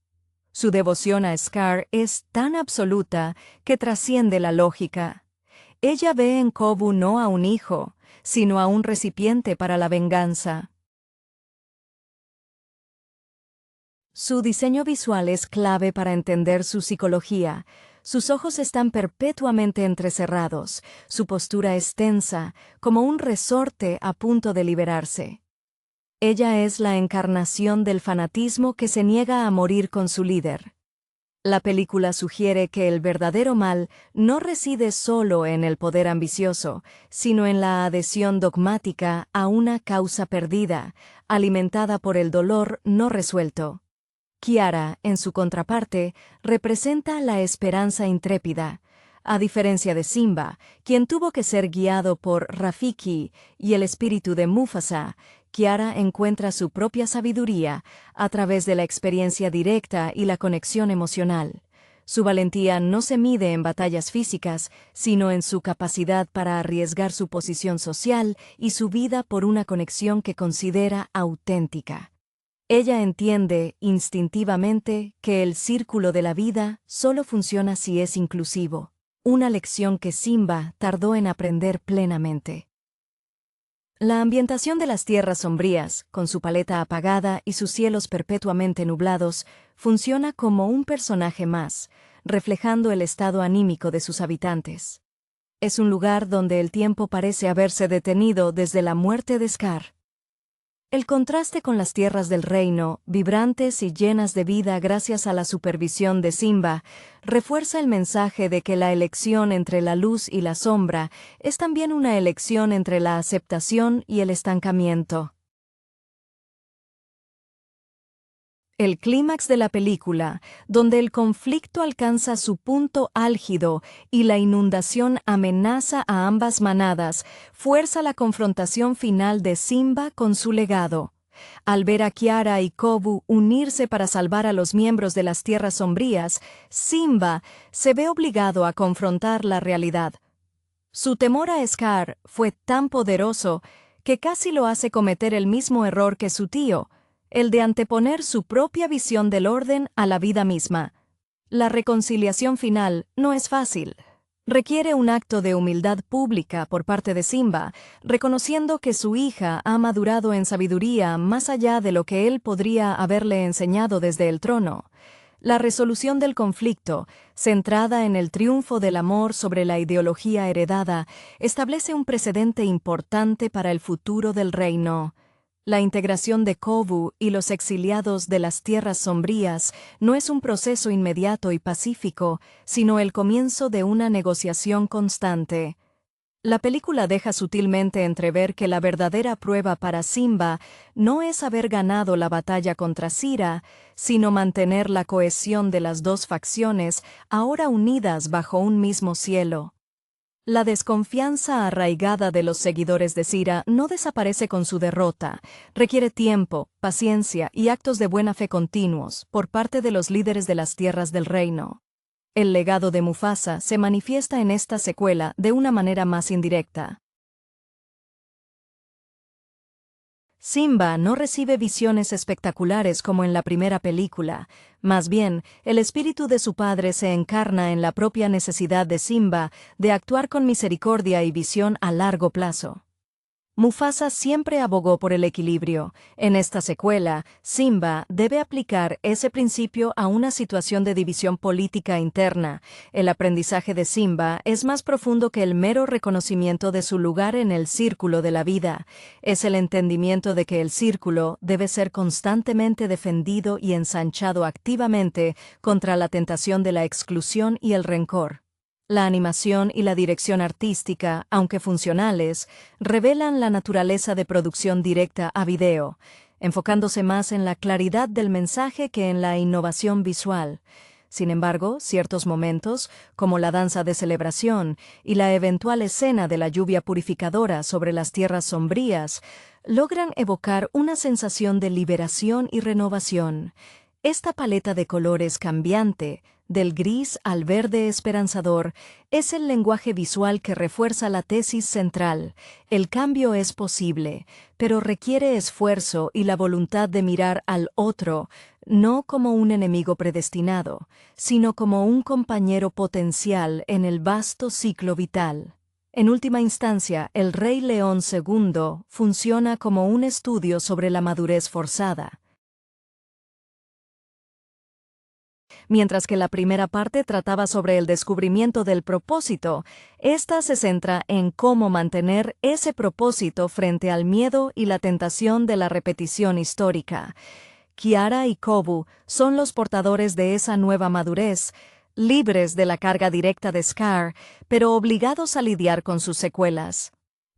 Su devoción a Scar es tan absoluta que trasciende la lógica. Ella ve en Kovu no a un hijo, sino a un recipiente para la venganza. Su diseño visual es clave para entender su psicología. Sus ojos están perpetuamente entrecerrados, su postura es tensa, como un resorte a punto de liberarse. Ella es la encarnación del fanatismo que se niega a morir con su líder. La película sugiere que el verdadero mal no reside solo en el poder ambicioso, sino en la adhesión dogmática a una causa perdida, alimentada por el dolor no resuelto. Kiara, en su contraparte, representa la esperanza intrépida. A diferencia de Simba, quien tuvo que ser guiado por Rafiki y el espíritu de Mufasa, Kiara encuentra su propia sabiduría a través de la experiencia directa y la conexión emocional. Su valentía no se mide en batallas físicas, sino en su capacidad para arriesgar su posición social y su vida por una conexión que considera auténtica. Ella entiende instintivamente que el círculo de la vida solo funciona si es inclusivo, una lección que Simba tardó en aprender plenamente. La ambientación de las tierras sombrías, con su paleta apagada y sus cielos perpetuamente nublados, funciona como un personaje más, reflejando el estado anímico de sus habitantes. Es un lugar donde el tiempo parece haberse detenido desde la muerte de Scar. El contraste con las tierras del reino, vibrantes y llenas de vida gracias a la supervisión de Simba, refuerza el mensaje de que la elección entre la luz y la sombra es también una elección entre la aceptación y el estancamiento. El clímax de la película, donde el conflicto alcanza su punto álgido y la inundación amenaza a ambas manadas, fuerza la confrontación final de Simba con su legado. Al ver a Kiara y Kovu unirse para salvar a los miembros de las Tierras Sombrías, Simba se ve obligado a confrontar la realidad. Su temor a Scar fue tan poderoso que casi lo hace cometer el mismo error que su tío, el de anteponer su propia visión del orden a la vida misma. La reconciliación final no es fácil. Requiere un acto de humildad pública por parte de Simba, reconociendo que su hija ha madurado en sabiduría más allá de lo que él podría haberle enseñado desde el trono. La resolución del conflicto, centrada en el triunfo del amor sobre la ideología heredada, establece un precedente importante para el futuro del reino. La integración de Kovu y los exiliados de las tierras sombrías no es un proceso inmediato y pacífico, sino el comienzo de una negociación constante. La película deja sutilmente entrever que la verdadera prueba para Simba no es haber ganado la batalla contra Sira, sino mantener la cohesión de las dos facciones ahora unidas bajo un mismo cielo. La desconfianza arraigada de los seguidores de Sira no desaparece con su derrota. Requiere tiempo, paciencia y actos de buena fe continuos por parte de los líderes de las tierras del reino. El legado de Mufasa se manifiesta en esta secuela de una manera más indirecta. Simba no recibe visiones espectaculares como en la primera película, más bien, el espíritu de su padre se encarna en la propia necesidad de Simba de actuar con misericordia y visión a largo plazo. Mufasa siempre abogó por el equilibrio. En esta secuela, Simba debe aplicar ese principio a una situación de división política interna. El aprendizaje de Simba es más profundo que el mero reconocimiento de su lugar en el círculo de la vida. Es el entendimiento de que el círculo debe ser constantemente defendido y ensanchado activamente contra la tentación de la exclusión y el rencor. La animación y la dirección artística, aunque funcionales, revelan la naturaleza de producción directa a video, enfocándose más en la claridad del mensaje que en la innovación visual. Sin embargo, ciertos momentos, como la danza de celebración y la eventual escena de la lluvia purificadora sobre las tierras sombrías, logran evocar una sensación de liberación y renovación. Esta paleta de colores cambiante, del gris al verde esperanzador, es el lenguaje visual que refuerza la tesis central. El cambio es posible, pero requiere esfuerzo y la voluntad de mirar al otro, no como un enemigo predestinado, sino como un compañero potencial en el vasto ciclo vital. En última instancia, El Rey León II funciona como un estudio sobre la madurez forzada. Mientras que la primera parte trataba sobre el descubrimiento del propósito, esta se centra en cómo mantener ese propósito frente al miedo y la tentación de la repetición histórica. Kiara y Kovu son los portadores de esa nueva madurez, libres de la carga directa de Scar, pero obligados a lidiar con sus secuelas.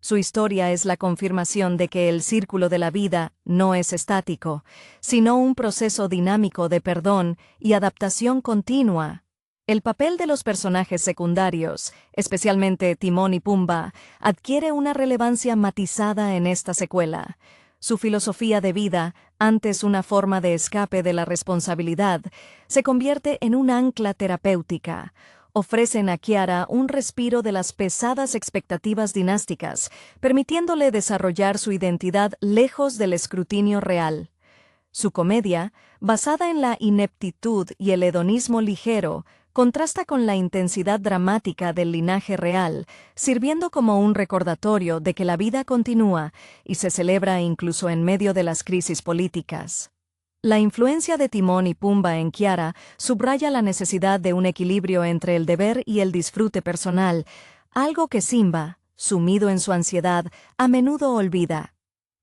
Su historia es la confirmación de que el círculo de la vida no es estático, sino un proceso dinámico de perdón y adaptación continua. El papel de los personajes secundarios, especialmente Timón y Pumba, adquiere una relevancia matizada en esta secuela. Su filosofía de vida, antes una forma de escape de la responsabilidad, se convierte en un ancla terapéutica. Ofrecen a Kiara un respiro de las pesadas expectativas dinásticas, permitiéndole desarrollar su identidad lejos del escrutinio real. Su comedia, basada en la ineptitud y el hedonismo ligero, contrasta con la intensidad dramática del linaje real, sirviendo como un recordatorio de que la vida continúa y se celebra incluso en medio de las crisis políticas. La influencia de Timón y Pumba en Kiara subraya la necesidad de un equilibrio entre el deber y el disfrute personal, algo que Simba, sumido en su ansiedad, a menudo olvida.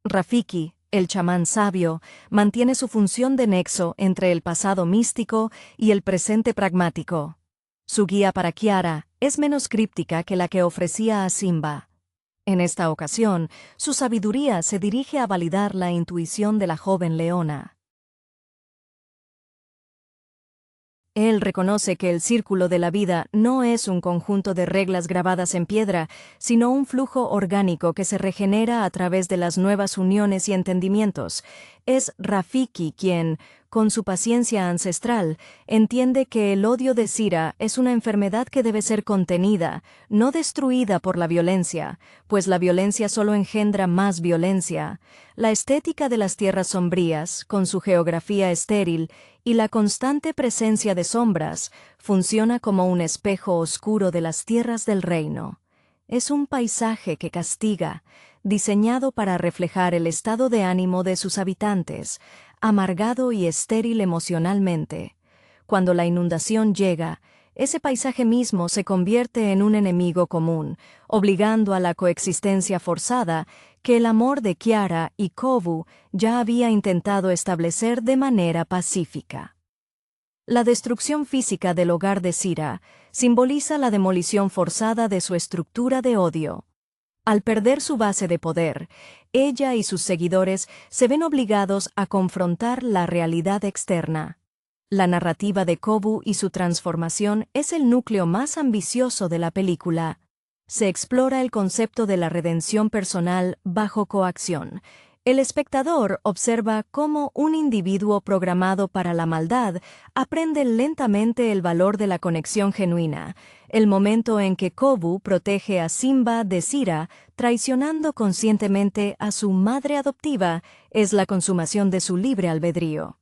Rafiki, el chamán sabio, mantiene su función de nexo entre el pasado místico y el presente pragmático. Su guía para Kiara es menos críptica que la que ofrecía a Simba. En esta ocasión, su sabiduría se dirige a validar la intuición de la joven leona. Él reconoce que el círculo de la vida no es un conjunto de reglas grabadas en piedra, sino un flujo orgánico que se regenera a través de las nuevas uniones y entendimientos. Es Rafiki quien, con su paciencia ancestral, entiende que el odio de Sira es una enfermedad que debe ser contenida, no destruida por la violencia, pues la violencia solo engendra más violencia. La estética de las tierras sombrías, con su geografía estéril, y la constante presencia de sombras, funciona como un espejo oscuro de las tierras del reino. Es un paisaje que castiga, diseñado para reflejar el estado de ánimo de sus habitantes, amargado y estéril emocionalmente. Cuando la inundación llega, ese paisaje mismo se convierte en un enemigo común, obligando a la coexistencia forzada que el amor de Kiara y Kovu ya había intentado establecer de manera pacífica. La destrucción física del hogar de Sira simboliza la demolición forzada de su estructura de odio. Al perder su base de poder, ella y sus seguidores se ven obligados a confrontar la realidad externa. La narrativa de Kovu y su transformación es el núcleo más ambicioso de la película. Se explora el concepto de la redención personal bajo coacción. El espectador observa cómo un individuo programado para la maldad aprende lentamente el valor de la conexión genuina, el momento en que Kobu protege a Simba de Sira, traicionando conscientemente a su madre adoptiva, es la consumación de su libre albedrío.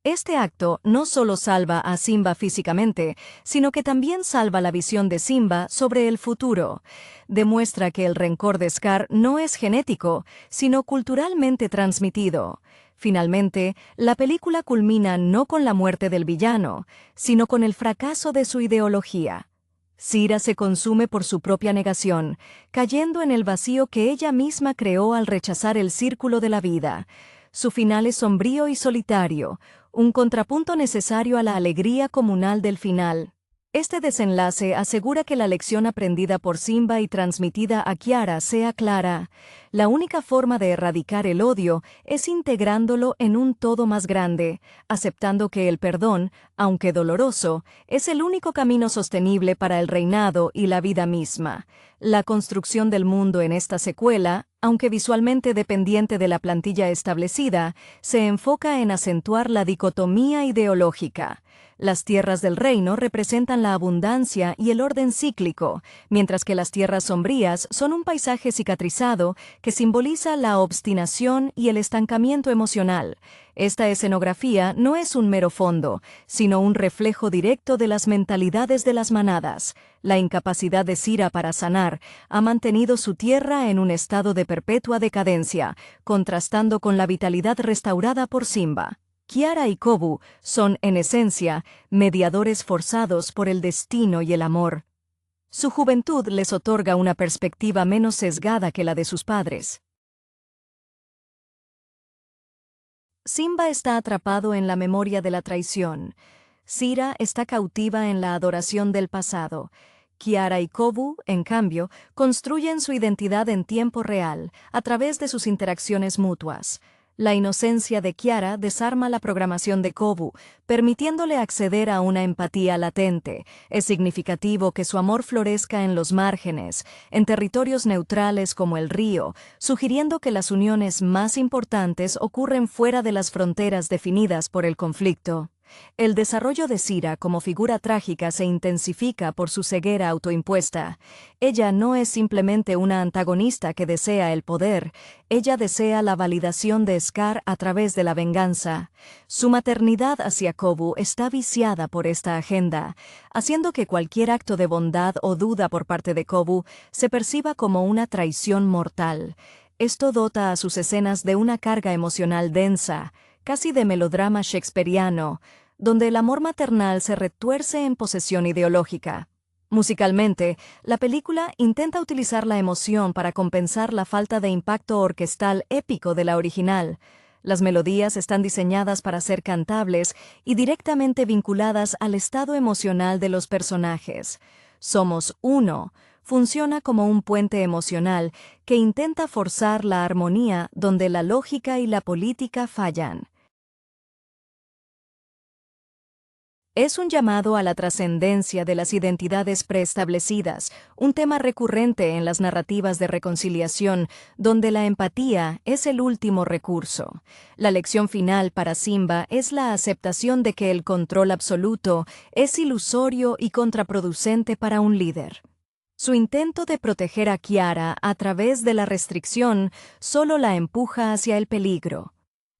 Este acto no solo salva a Simba físicamente, sino que también salva la visión de Simba sobre el futuro. Demuestra que el rencor de Scar no es genético, sino culturalmente transmitido. Finalmente, la película culmina no con la muerte del villano, sino con el fracaso de su ideología. Sira se consume por su propia negación, cayendo en el vacío que ella misma creó al rechazar el círculo de la vida. Su final es sombrío y solitario, un contrapunto necesario a la alegría comunal del final. Este desenlace asegura que la lección aprendida por Simba y transmitida a Kiara sea clara. La única forma de erradicar el odio es integrándolo en un todo más grande, aceptando que el perdón, aunque doloroso, es el único camino sostenible para el reinado y la vida misma. La construcción del mundo en esta secuela, aunque visualmente dependiente de la plantilla establecida, se enfoca en acentuar la dicotomía ideológica. Las tierras del reino representan la abundancia y el orden cíclico, mientras que las tierras sombrías son un paisaje cicatrizado que simboliza la obstinación y el estancamiento emocional. Esta escenografía no es un mero fondo, sino un reflejo directo de las mentalidades de las manadas. La incapacidad de Sira para sanar ha mantenido su tierra en un estado de perpetua decadencia, contrastando con la vitalidad restaurada por Simba. Kiara y Kobu son, en esencia, mediadores forzados por el destino y el amor. Su juventud les otorga una perspectiva menos sesgada que la de sus padres. Simba está atrapado en la memoria de la traición. Sira está cautiva en la adoración del pasado. Kiara y Kobu, en cambio, construyen su identidad en tiempo real, a través de sus interacciones mutuas. La inocencia de Kiara desarma la programación de Kobu, permitiéndole acceder a una empatía latente. Es significativo que su amor florezca en los márgenes, en territorios neutrales como el río, sugiriendo que las uniones más importantes ocurren fuera de las fronteras definidas por el conflicto. El desarrollo de Sira como figura trágica se intensifica por su ceguera autoimpuesta. Ella no es simplemente una antagonista que desea el poder, ella desea la validación de Scar a través de la venganza. Su maternidad hacia Kobu está viciada por esta agenda, haciendo que cualquier acto de bondad o duda por parte de Kobu se perciba como una traición mortal. Esto dota a sus escenas de una carga emocional densa, casi de melodrama shakespeariano, donde el amor maternal se retuerce en posesión ideológica. Musicalmente, la película intenta utilizar la emoción para compensar la falta de impacto orquestal épico de la original. Las melodías están diseñadas para ser cantables y directamente vinculadas al estado emocional de los personajes. Somos uno funciona como un puente emocional que intenta forzar la armonía donde la lógica y la política fallan. Es un llamado a la trascendencia de las identidades preestablecidas, un tema recurrente en las narrativas de reconciliación, donde la empatía es el último recurso. La lección final para Simba es la aceptación de que el control absoluto es ilusorio y contraproducente para un líder. Su intento de proteger a Kiara a través de la restricción solo la empuja hacia el peligro.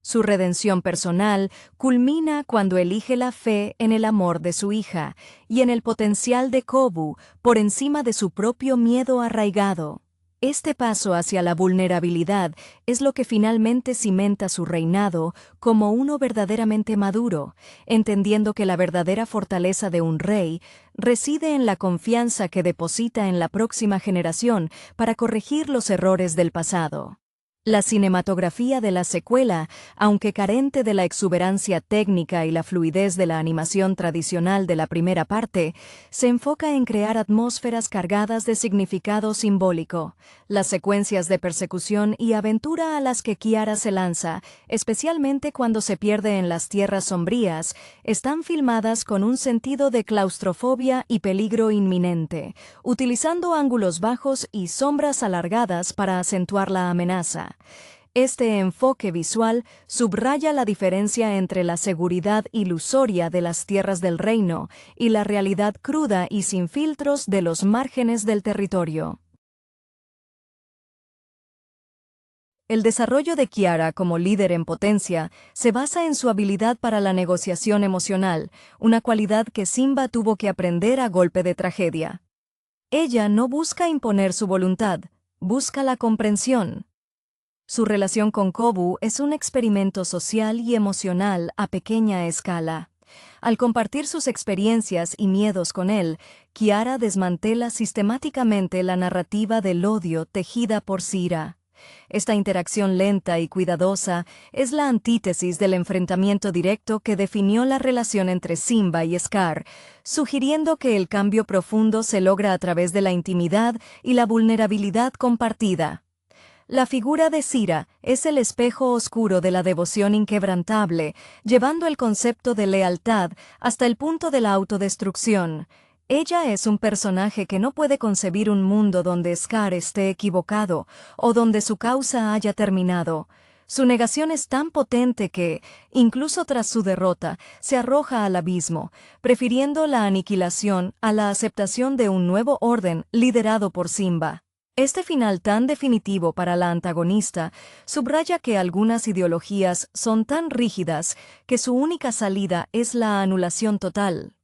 Su redención personal culmina cuando elige la fe en el amor de su hija y en el potencial de Kobu por encima de su propio miedo arraigado. Este paso hacia la vulnerabilidad es lo que finalmente cimenta su reinado como uno verdaderamente maduro, entendiendo que la verdadera fortaleza de un rey reside en la confianza que deposita en la próxima generación para corregir los errores del pasado. La cinematografía de la secuela, aunque carente de la exuberancia técnica y la fluidez de la animación tradicional de la primera parte, se enfoca en crear atmósferas cargadas de significado simbólico. Las secuencias de persecución y aventura a las que Kiara se lanza, especialmente cuando se pierde en las tierras sombrías, están filmadas con un sentido de claustrofobia y peligro inminente, utilizando ángulos bajos y sombras alargadas para acentuar la amenaza. Este enfoque visual subraya la diferencia entre la seguridad ilusoria de las tierras del reino y la realidad cruda y sin filtros de los márgenes del territorio. El desarrollo de Kiara como líder en potencia se basa en su habilidad para la negociación emocional, una cualidad que Simba tuvo que aprender a golpe de tragedia. Ella no busca imponer su voluntad, busca la comprensión. Su relación con Kobu es un experimento social y emocional a pequeña escala. Al compartir sus experiencias y miedos con él, Kiara desmantela sistemáticamente la narrativa del odio tejida por Sira. Esta interacción lenta y cuidadosa es la antítesis del enfrentamiento directo que definió la relación entre Simba y Scar, sugiriendo que el cambio profundo se logra a través de la intimidad y la vulnerabilidad compartida. La figura de Sira es el espejo oscuro de la devoción inquebrantable, llevando el concepto de lealtad hasta el punto de la autodestrucción. Ella es un personaje que no puede concebir un mundo donde Scar esté equivocado o donde su causa haya terminado. Su negación es tan potente que, incluso tras su derrota, se arroja al abismo, prefiriendo la aniquilación a la aceptación de un nuevo orden liderado por Simba. Este final tan definitivo para la antagonista subraya que algunas ideologías son tan rígidas que su única salida es la anulación total.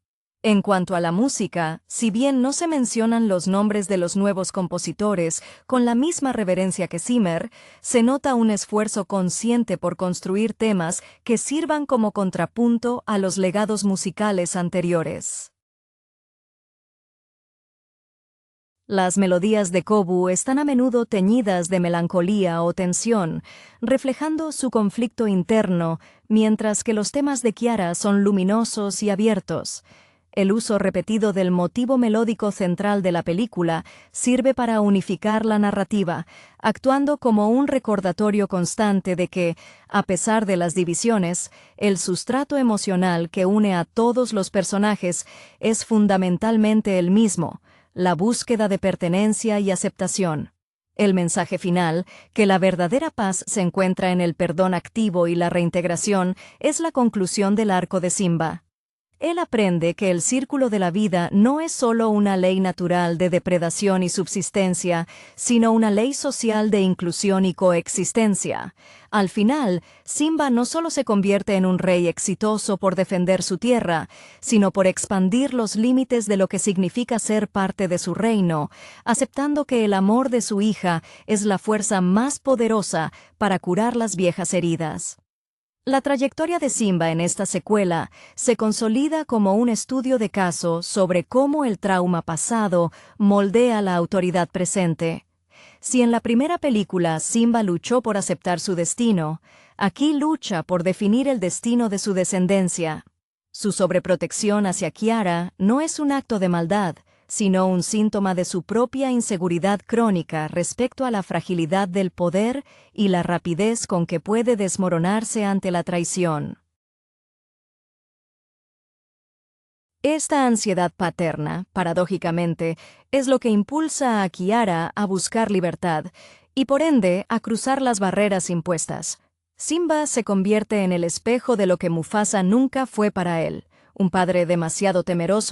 En cuanto a la música, si bien no se mencionan los nombres de los nuevos compositores con la misma reverencia que Zimmer, se nota un esfuerzo consciente por construir temas que sirvan como contrapunto a los legados musicales anteriores. Las melodías de Kobu están a menudo teñidas de melancolía o tensión, reflejando su conflicto interno, mientras que los temas de Kiara son luminosos y abiertos. El uso repetido del motivo melódico central de la película sirve para unificar la narrativa, actuando como un recordatorio constante de que, a pesar de las divisiones, el sustrato emocional que une a todos los personajes es fundamentalmente el mismo: la búsqueda de pertenencia y aceptación. El mensaje final, que la verdadera paz se encuentra en el perdón activo y la reintegración, es la conclusión del arco de Simba. Él aprende que el círculo de la vida no es solo una ley natural de depredación y subsistencia, sino una ley social de inclusión y coexistencia. Al final, Simba no solo se convierte en un rey exitoso por defender su tierra, sino por expandir los límites de lo que significa ser parte de su reino, aceptando que el amor de su hija es la fuerza más poderosa para curar las viejas heridas. La trayectoria de Simba en esta secuela se consolida como un estudio de caso sobre cómo el trauma pasado moldea la autoridad presente. Si en la primera película Simba luchó por aceptar su destino, aquí lucha por definir el destino de su descendencia. Su sobreprotección hacia Kiara no es un acto de maldad, sino un síntoma de su propia inseguridad crónica respecto a la fragilidad del poder y la rapidez con que puede desmoronarse ante la traición. Esta ansiedad paterna, paradójicamente, es lo que impulsa a Kiara a buscar libertad y, por ende, a cruzar las barreras impuestas. Simba se convierte en el espejo de lo que Mufasa nunca fue para él, un padre demasiado temeroso